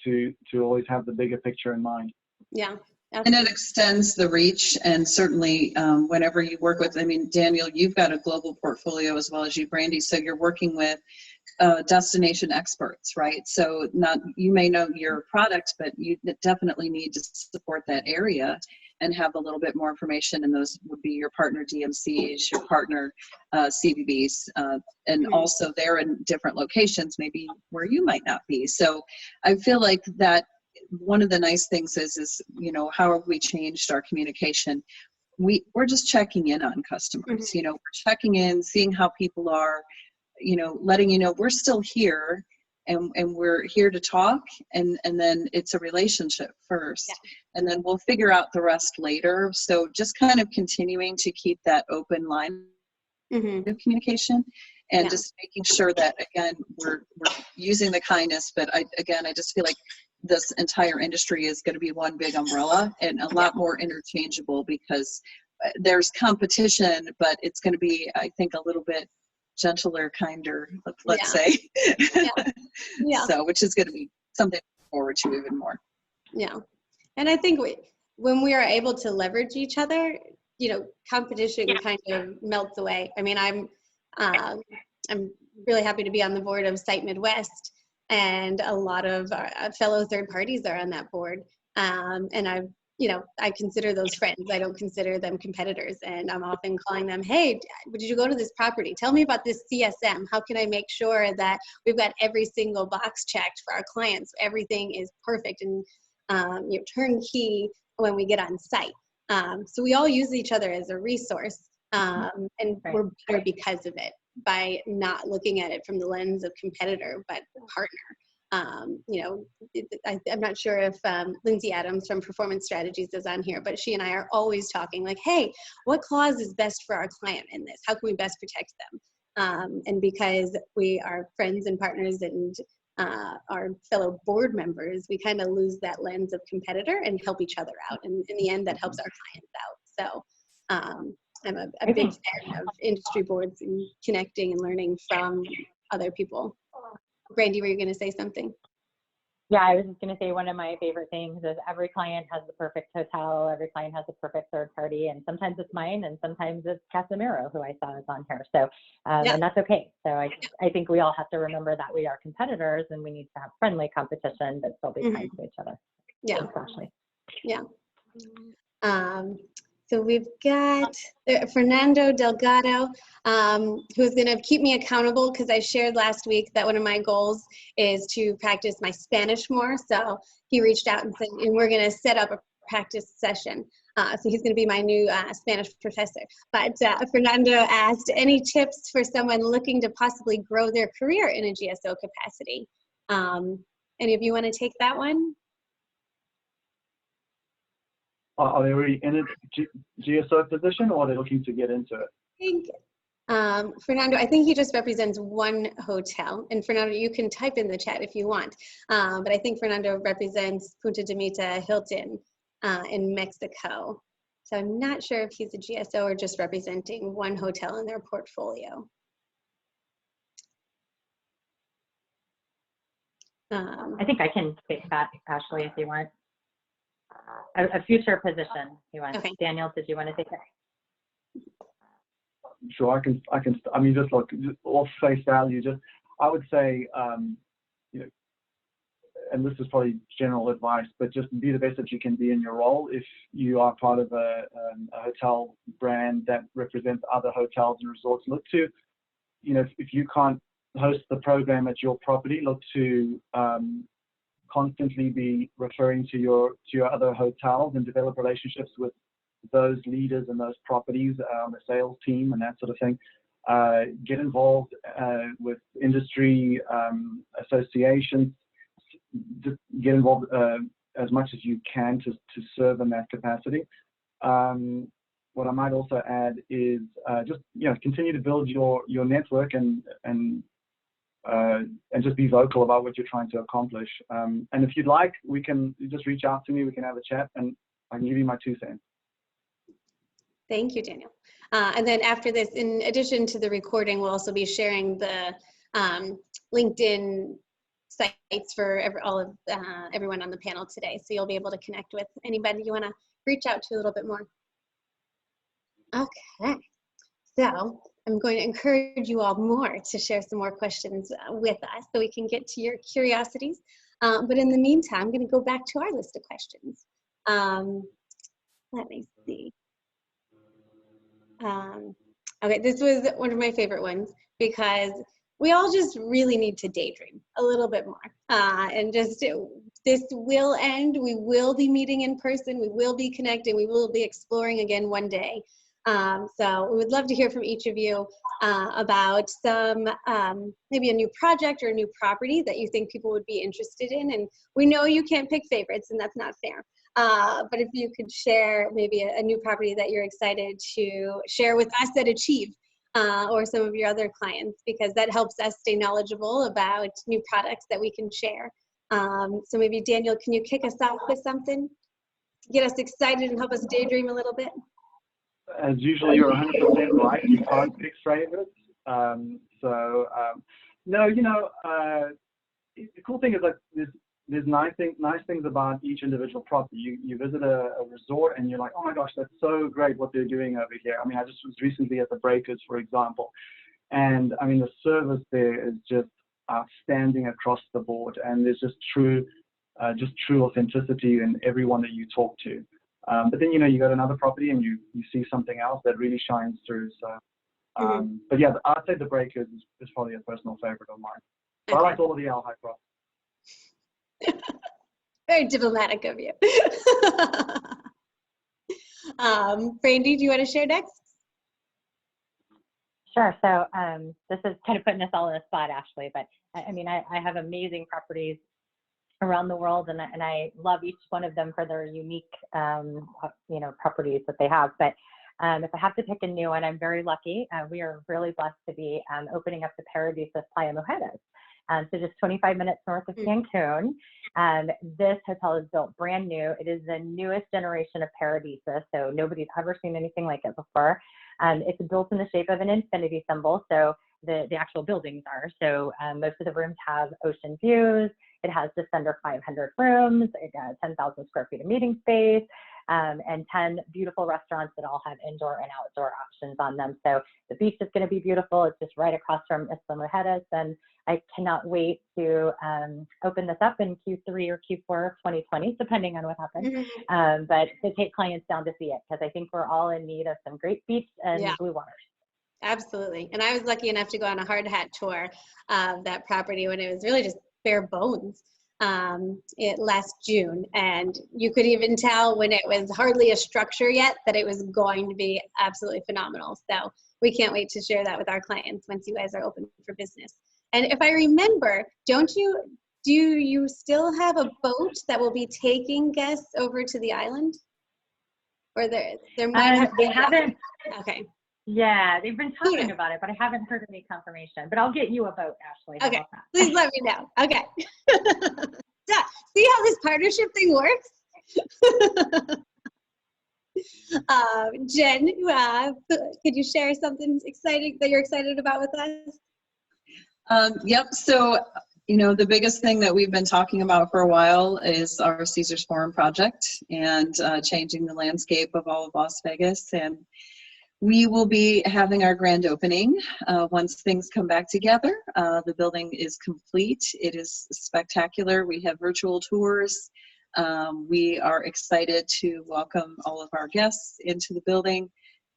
to always have the bigger picture in mind. Yeah. And it extends the reach, and certainly whenever you work with, I mean, Daniel, you've got a global portfolio as well as you, Brandy, so you're working with destination experts, right? So you may know your product, but you definitely need to support that area and have a little bit more information, and those would be your partner DMCs, your partner CVBs, and also they're in different locations, maybe where you might not be. So I feel like that one of the nice things is, you know, how have we changed our communication? We're just checking in on customers, you know, we're checking in, seeing how people are, you know, letting you know we're still here, and we're here to talk, and then it's a relationship first, and then we'll figure out the rest later. So just kind of continuing to keep that open line of communication, and just making sure that, again, we're using the kindness, but I just feel like this entire industry is going to be one big umbrella and a lot more interchangeable, because there's competition, but it's going to be, I think, a little bit gentler, kinder, let's say. So, which is going to be something to look forward to even more. Yeah. And I think when we are able to leverage each other, you know, competition kind of melts away. I mean, I'm really happy to be on the board of Site Midwest, and a lot of our fellow third parties are on that board. And I consider those friends. I don't consider them competitors. And I'm often calling them, hey, did you go to this property? Tell me about this CSM. How can I make sure that we've got every single box checked for our clients? Everything is perfect and turnkey when we get on site. So we all use each other as a resource, and we're better because of it, by not looking at it from the lens of competitor, but partner. I'm not sure if Lindsay Adams from Performance Strategies is on here, but she and I are always talking like, hey, what clause is best for our client in this? How can we best protect them? And because we are friends and partners and our fellow board members, we kind of lose that lens of competitor and help each other out. And in the end, that helps our clients out. So I'm a big fan of industry boards and connecting and learning from other people. Brandy, were you going to say something? Yeah, I was just going to say one of my favorite things is every client has the perfect hotel, every client has a perfect third party, and sometimes it's mine and sometimes it's Casimiro, who I saw is on here. So, and that's okay. So I think we all have to remember that we are competitors and we need to have friendly competition, but still be kind to each other. Yeah. Especially. Yeah. So we've got Fernando Delgado, who's going to keep me accountable, because I shared last week that one of my goals is to practice my Spanish more. So he reached out and said, and we're going to set up a practice session. So he's going to be my new Spanish professor. But Fernando asked, any tips for someone looking to possibly grow their career in a GSO capacity? Any of you want to take that one? Are they already in a GSO position, or are they looking to get into it? I think, Fernando, I think he just represents one hotel. And Fernando, you can type in the chat if you want. But I think Fernando represents Punta de Mita Hilton in Mexico. So I'm not sure if he's a GSO or just representing one hotel in their portfolio. I think I can take that, Ashley, if you want. A future position, you want. Okay. Daniel, did you want to take it? Sure, I mean, just look, off face value, I would say, you know, and this is probably general advice, but just be the best that you can be in your role. If you are part of a hotel brand that represents other hotels and resorts, look to, you know, if you can't host the program at your property, look to constantly be referring to your other hotels and develop relationships with those leaders and those properties, the sales team and that sort of thing. Get involved with industry associations. Just get involved as much as you can to serve in that capacity. What I might also add is just, you know, continue to build your network and just be vocal about what you're trying to accomplish. And if you'd like, we can just reach out to me. We can have a chat, and I can give you my 2 cents. Thank you, Daniel. And then after this, in addition to the recording, we'll also be sharing the LinkedIn sites for everyone on the panel today. So you'll be able to connect with anybody you want to reach out to a little bit more. Okay, so I'm going to encourage you all more to share some more questions with us so we can get to your curiosities. But in the meantime, I'm going to go back to our list of questions. Let me see. Okay, this was one of my favorite ones because we all just really need to daydream a little bit more. And just this will end. We will be meeting in person. We will be connecting. We will be exploring again one day. So we would love to hear from each of you about some, maybe a new project or a new property that you think people would be interested in. And we know you can't pick favorites, and that's not fair. But if you could share maybe a new property that you're excited to share with us at Achieve, or some of your other clients, because that helps us stay knowledgeable about new products that we can share. So maybe Daniel, can you kick us off with something to get us excited and help us daydream a little bit? As usual, you're 100% right. You can't pick favorites. No, you know, the cool thing is that there's nice things about each individual property. You visit a resort and you're like, oh my gosh, that's so great what they're doing over here. I mean, I just was recently at the Breakers, for example, and I mean, the service there is just outstanding across the board, and there's just true authenticity in everyone that you talk to. But then, you know, you go to another property and you see something else that really shines through. So, but yeah, I'd say the Breakers is probably a personal favorite of mine. Okay. I like all of the Al High Cross. Very diplomatic of you. Brandy, do you want to share next? Sure. So this is kind of putting us all in a spot, Ashley, but I mean, I have amazing properties around the world, and I love each one of them for their unique, you know, properties that they have. But if I have to pick a new one, I'm very lucky. We are really blessed to be opening up the Paradisus Playa Mujeres. So just 25 minutes north of Cancun. This hotel is built brand new. It is the newest generation of Paradisus, so nobody's ever seen anything like it before. It's built in the shape of an infinity symbol, so the actual buildings are. So most of the rooms have ocean views. It has just under 500 rooms, 10,000 square feet of meeting space, and 10 beautiful restaurants that all have indoor and outdoor options on them. So the beach is going to be beautiful. It's just right across from Isla Mujeres, and I cannot wait to open this up in Q3 or Q4 of 2020, depending on what happens. But to take clients down to see it, because I think we're all in need of some great beach and blue waters. Absolutely. And I was lucky enough to go on a hard hat tour of that property when it was really just bare bones last June. And you could even tell when it was hardly a structure yet that it was going to be absolutely phenomenal. So we can't wait to share that with our clients once you guys are open for business. And if I remember, do you still have a boat that will be taking guests over to the island? Or there might have they haven't. Okay. Yeah, they've been talking about it, but I haven't heard any confirmation. But I'll get you a boat, Ashley. Okay, please let me know. Okay. So, see how this partnership thing works? Jen, could you share something exciting that you're excited about with us? Yep. So You know, the biggest thing that we've been talking about for a while is our Caesars Forum project and changing the landscape of all of Las Vegas. And we will be having our grand opening once things come back together. The building is complete. It is spectacular. We have virtual tours. We are excited to welcome all of our guests into the building.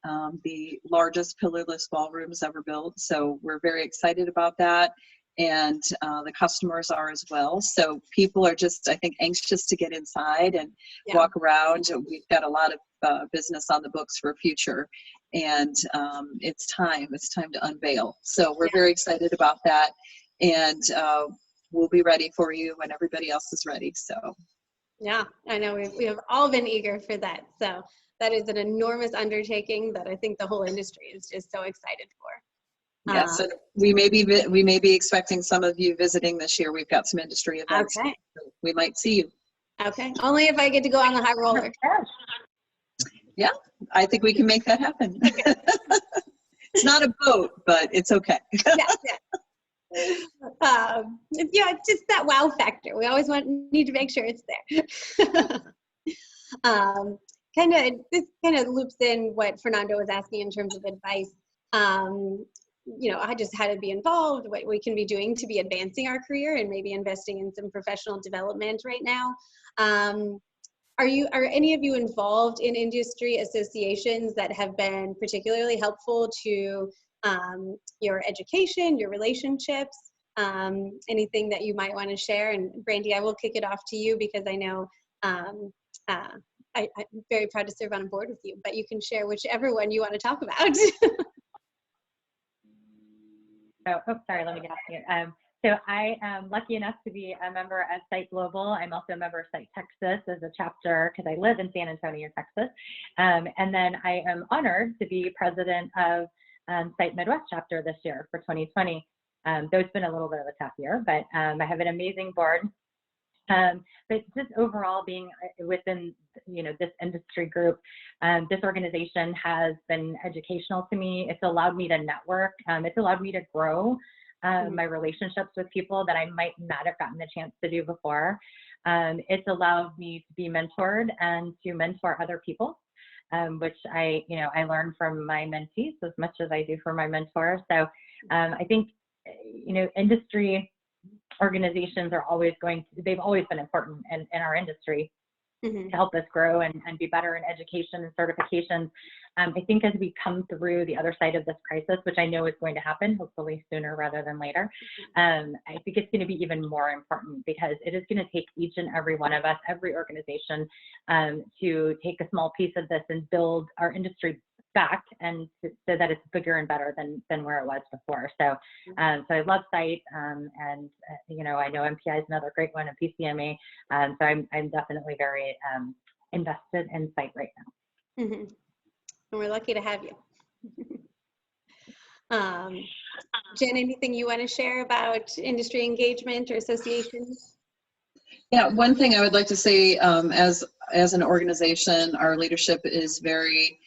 The largest pillarless ballrooms ever built. So we're very excited about that. And the customers are as well. So people are just, I think, anxious to get inside and walk around. We've got a lot of business on the books for future, and it's time to unveil. So we're very excited about that, and we'll be ready for you when everybody else is ready. So yeah, I know we have all been eager for that. So that is an enormous undertaking that I think the whole industry is just so excited for. Yes, and we may be expecting some of you visiting this year. We've got some industry events. Okay. So we might see you. Okay. Only if I get to go on the high roller. Yeah, I think we can make that happen. It's not a boat, but it's okay. Yeah. Yeah, it's just that wow factor. We always need to make sure it's there. This kind of loops in what Fernando was asking in terms of advice. You know, I just had to be involved, what we can be doing to be advancing our career and maybe investing in some professional development right now. Are any of you involved in industry associations that have been particularly helpful to your education, your relationships, anything that you might want to share? And Brandy, I will kick it off to you because I know I'm very proud to serve on a board with you, but you can share whichever one you want to talk about. Sorry, let me get off here. So I am lucky enough to be a member of Site Global. I'm also a member of Site Texas as a chapter because I live in San Antonio, Texas. And then I am honored to be president of Site Midwest chapter this year for 2020. Though it's been a little bit of a tough year, but I have an amazing board. But just overall being within, you know, this industry group, this organization has been educational to me. It's allowed me to network. It's allowed me to grow my relationships with people that I might not have gotten the chance to do before. It's allowed me to be mentored and to mentor other people, which I learn from my mentees as much as I do for my mentors. So I think, you know, industry organizations are they've always been important in our industry to help us grow and be better in education and certifications. I think as we come through the other side of this crisis, which I know is going to happen, hopefully sooner rather than later, I think it's going to be even more important because it is going to take each and every one of us, every organization, to take a small piece of this and build our industry back and so that it's bigger and better than where it was before. So so I love Site, and you know, I know MPI is another great one, and PCMA. So I'm definitely very invested in Site right now. And we're lucky to have you. Jen, anything you want to share about industry engagement or associations? Yeah, one thing I would like to say, as an organization, our leadership is very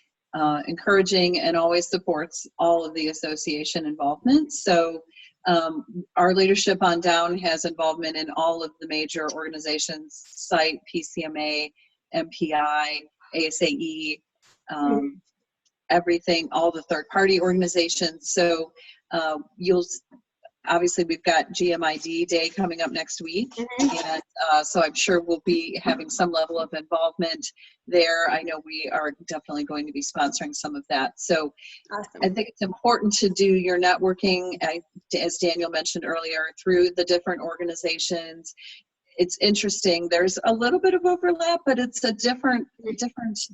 encouraging and always supports all of the association involvement. So our leadership on down has involvement in all of the major organizations: Site, PCMA, MPI, ASAE, everything, all the third-party organizations. So obviously we've got GMID Day coming up next week, and so I'm sure we'll be having some level of involvement there. I know we are definitely going to be sponsoring some of that. So awesome. I think it's important to do your networking, as Daniel mentioned earlier, through the different organizations. It's interesting. There's a little bit of overlap, but it's a different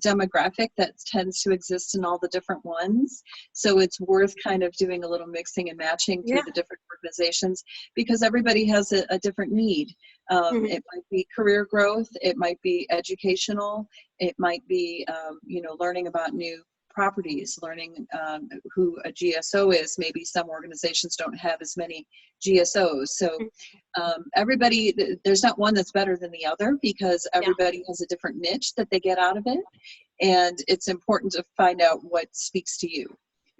demographic that tends to exist in all the different ones. So it's worth kind of doing a little mixing and matching through the different organizations, because everybody has a different need. It might be career growth. It might be educational. It might be, you know, learning about new properties, learning who a GSO is. Maybe some organizations don't have as many GSOs. So everybody, there's not one that's better than the other, because everybody has a different niche that they get out of it. And it's important to find out what speaks to you.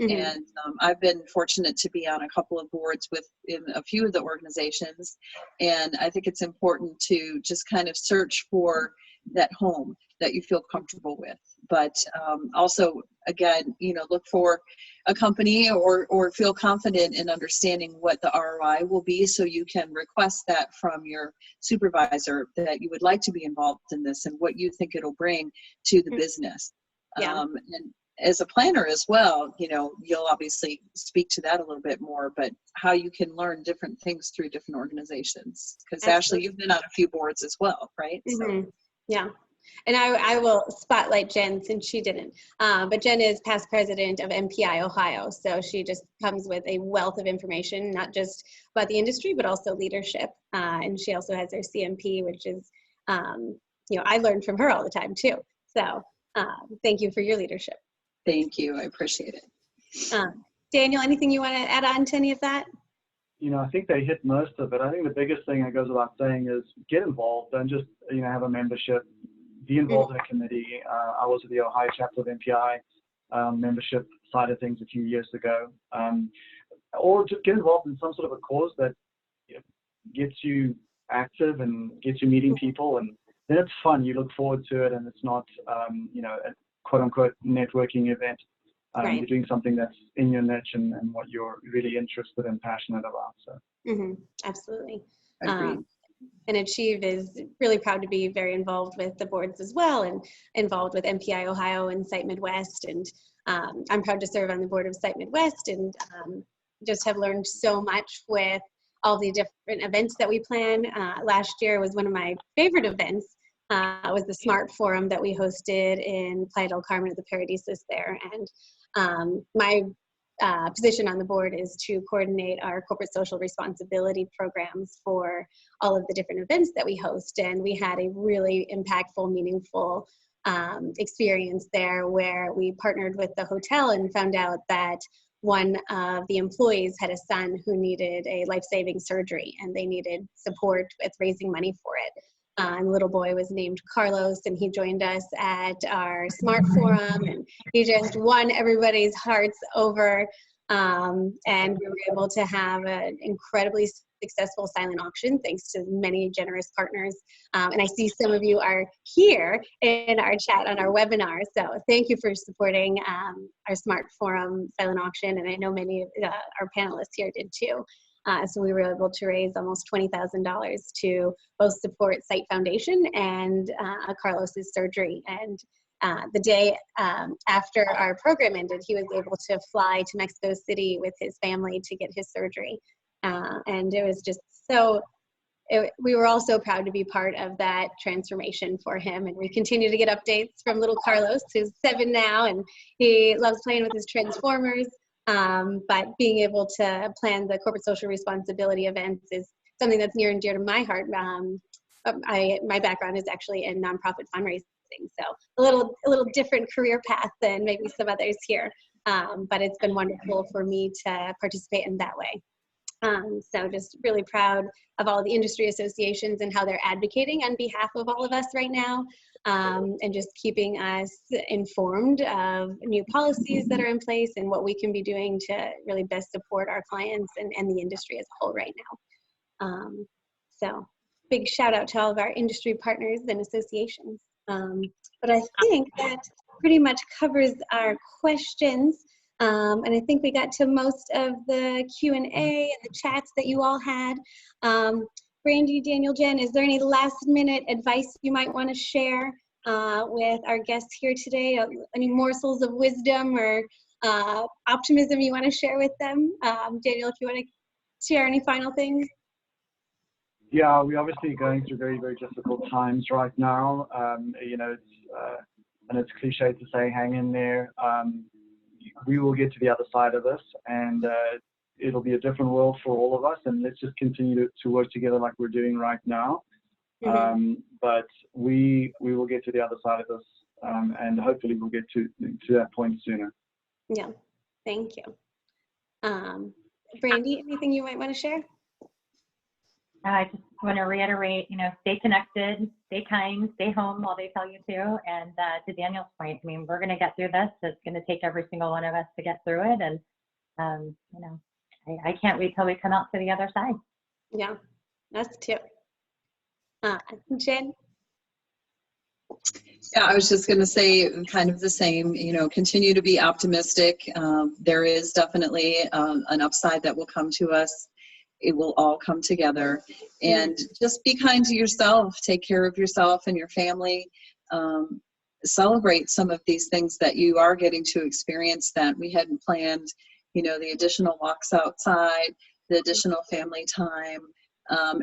And I've been fortunate to be on a couple of boards in a few of the organizations. And I think it's important to just kind of search for that home that you feel comfortable with. But also, again, look for a company or feel confident in understanding what the ROI will be, so you can request that from your supervisor that you would like to be involved in this and what you think it'll bring to the business. Yeah. And as a planner as well, you'll obviously speak to that a little bit more, but how you can learn different things through different organizations. Because Ashley, you've been on a few boards as well, right? So. Yeah. And I will spotlight Jen since she didn't. But Jen is past president of MPI Ohio. So she just comes with a wealth of information, not just about the industry, but also leadership. And she also has her CMP, which is, I learn from her all the time too. So thank you for your leadership. Thank you. I appreciate it. Daniel, anything you want to add on to any of that? I think they hit most of it. I think the biggest thing that goes without saying is get involved. Don't just, have a membership. Be involved in a committee. I was at the Ohio chapter of MPI membership side of things a few years ago. Or just get involved in some sort of a cause that gets you active and gets you meeting people, and then it's fun. You look forward to it, and it's not, a quote-unquote networking event. Right. You're doing something that's in your niche and what you're really interested and passionate about. So. Absolutely. Agreed. And Achieve is really proud to be very involved with the boards as well, and involved with MPI Ohio and Site Midwest. And I'm proud to serve on the board of Site Midwest, and just have learned so much with all the different events that we plan. Last year was one of my favorite events. Was the SMART Forum that we hosted in Playa del Carmen at the Paradisus there. And my position on the board is to coordinate our corporate social responsibility programs for all of the different events that we host. And we had a really impactful, meaningful experience there, where we partnered with the hotel and found out that one of the employees had a son who needed a life-saving surgery, and they needed support with raising money for it. And the little boy was named Carlos, and he joined us at our SMART Forum, and he just won everybody's hearts over. And we were able to have an incredibly successful silent auction thanks to many generous partners. And I see some of you are here in our chat on our webinar. So thank you for supporting our SMART Forum silent auction. And I know many of our panelists here did too. So we were able to raise almost $20,000 to both support Site Foundation and Carlos's surgery. And the day after our program ended, he was able to fly to Mexico City with his family to get his surgery. And it was just we were all so proud to be part of that transformation for him. And we continue to get updates from little Carlos, who's 7 now, and he loves playing with his Transformers. But being able to plan the corporate social responsibility events is something that's near and dear to my heart. My background is actually in nonprofit fundraising, so a little different career path than maybe some others here. But it's been wonderful for me to participate in that way. So just really proud of all the industry associations and how they're advocating on behalf of all of us right now, and just keeping us informed of new policies that are in place and what we can be doing to really best support our clients and the industry as a whole right now. So big shout out to all of our industry partners and associations. But I think that pretty much covers our questions. And I think we got to most of the Q&A and the chats that you all had. Brandy, Daniel, Jen, is there any last minute advice you might want to share with our guests here today? Any morsels of wisdom or optimism you want to share with them? Daniel, if you want to share any final things? Yeah, we're obviously going through very, very difficult times right now. And it's cliche to say hang in there. We will get to the other side of this, and it'll be a different world for all of us, and let's just continue to work together like we're doing right now. But we will get to the other side of this, and hopefully we'll get to that point sooner. Yeah, thank you. Brandy, anything you might want to share? I just want to reiterate, stay connected, stay kind, stay home while they tell you to. And to Daniel's point, I mean, we're going to get through this. It's going to take every single one of us to get through it. And, I can't wait till we come out to the other side. Yeah, us too. Jen? Yeah, I was just going to say kind of the same, continue to be optimistic. There is definitely an upside that will come to us. It will all come together, and just be kind to yourself. Take care of yourself and your family. Celebrate some of these things that you are getting to experience that we hadn't planned, the additional walks outside, the additional family time.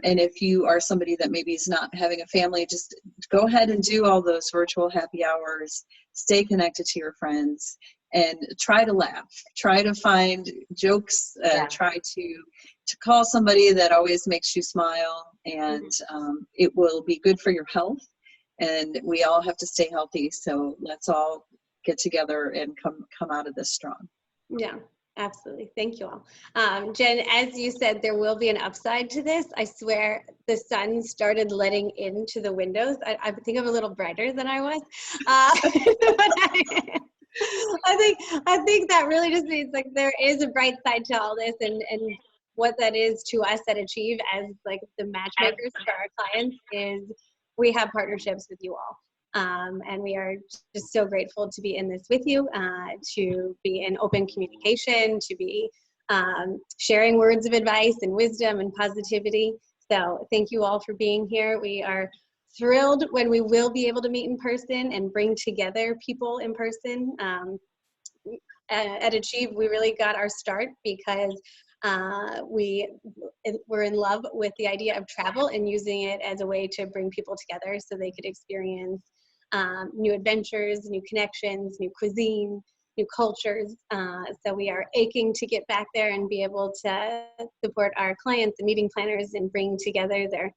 And if you are somebody that maybe is not having a family, just go ahead and do all those virtual happy hours, stay connected to your friends, and try to laugh, try to find jokes, try to call somebody that always makes you smile, and it will be good for your health. And we all have to stay healthy. So let's all get together and come out of this strong. Yeah. Absolutely. Thank you all. Jen, as you said, there will be an upside to this. I swear the sun started letting into the windows. I think I'm a little brighter than I was. I think that really just means like there is a bright side to all this, and what that is to us at Achieve as like the matchmakers for our clients is we have partnerships with you all. And we are just so grateful to be in this with you, to be in open communication, to be sharing words of advice and wisdom and positivity. So thank you all for being here. We are thrilled when we will be able to meet in person and bring together people in person. At Achieve, we really got our start because we were in love with the idea of travel and using it as a way to bring people together so they could experience new adventures, new connections, new cuisine, new cultures. So we are aching to get back there and be able to support our clients and meeting planners and bring together their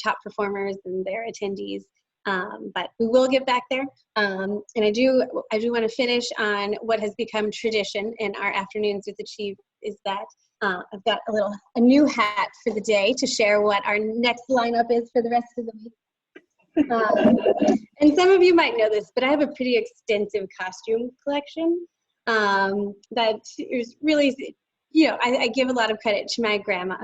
top performers and their attendees. But we will get back there. And I do want to finish on what has become tradition in our afternoons with Achieve is that I've got a new hat for the day to share what our next lineup is for the rest of the week. And some of you might know this, but I have a pretty extensive costume collection that is really, I give a lot of credit to my grandma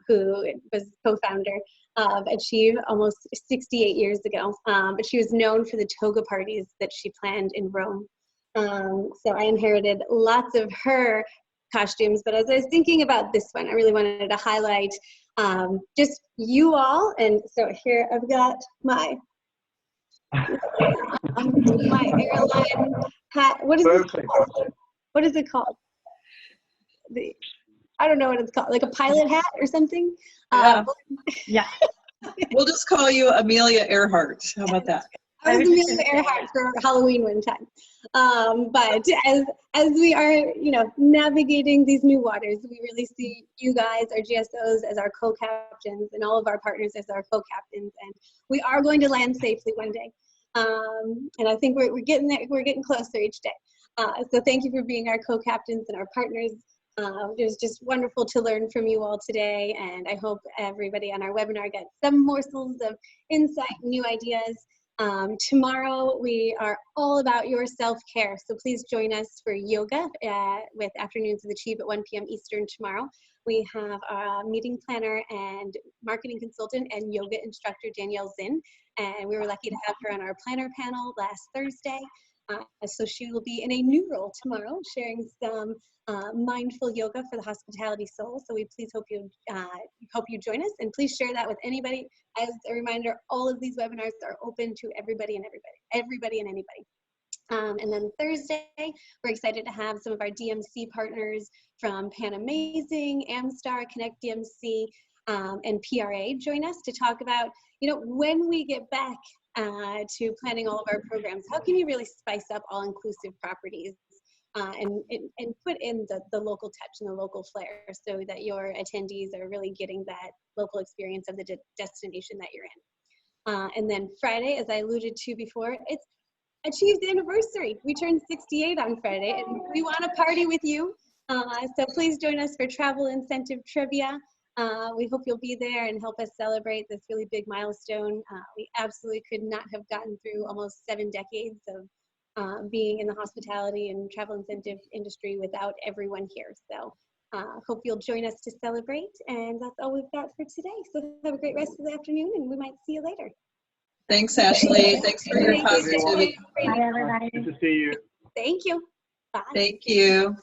who was co-founder of Achieve almost 68 years ago, but she was known for the toga parties that she planned in Rome. So I inherited lots of her costumes, but as I was thinking about this one, I really wanted to highlight just you all. And so here I've got my airline hat. What is this called? What is it called? I don't know what it's called, like a pilot hat or something. Yeah. We'll just call you Amelia Earhart. How about that? I was Amelia Earhart for Halloween one time. But as we are, navigating these new waters, we really see you guys, our GSOs, as our co-captains, and all of our partners as our co-captains. And we are going to land safely one day. And I think we're getting there. We're getting closer each day. So thank you for being our co-captains and our partners. It was just wonderful to learn from you all today. And I hope everybody on our webinar got some morsels of insight and new ideas. Tomorrow we are all about your self-care, so please join us for yoga with Afternoons with Achieve at 1 p.m. Eastern tomorrow. We have our meeting planner and marketing consultant and yoga instructor Danielle Zinn, and we were lucky to have her on our planner panel last Thursday. So she will be in a new role tomorrow, sharing some mindful yoga for the hospitality soul. So we please hope you join us, and please share that with anybody. As a reminder, all of these webinars are open to everybody and anybody. And then Thursday, we're excited to have some of our DMC partners from Pan Amazing, Amstar, Connect DMC, and PRA join us to talk about, when we get back to planning all of our programs, how can you really spice up all-inclusive properties and put in the local touch and the local flair so that your attendees are really getting that local experience of the destination that you're in. And then Friday, as I alluded to before, it's Achieve's anniversary. We turned 68 on Friday, and we want to party with you. So please join us for travel incentive trivia. We hope you'll be there and help us celebrate this really big milestone. We absolutely could not have gotten through almost 7 decades of being in the hospitality and travel incentive industry without everyone here. So hope you'll join us to celebrate. And that's all we've got for today. So have a great rest of the afternoon, and we might see you later. Thanks, Ashley. Thanks for your positivity. Bye, everybody. Good to see you. Thank you. Bye. Thank you.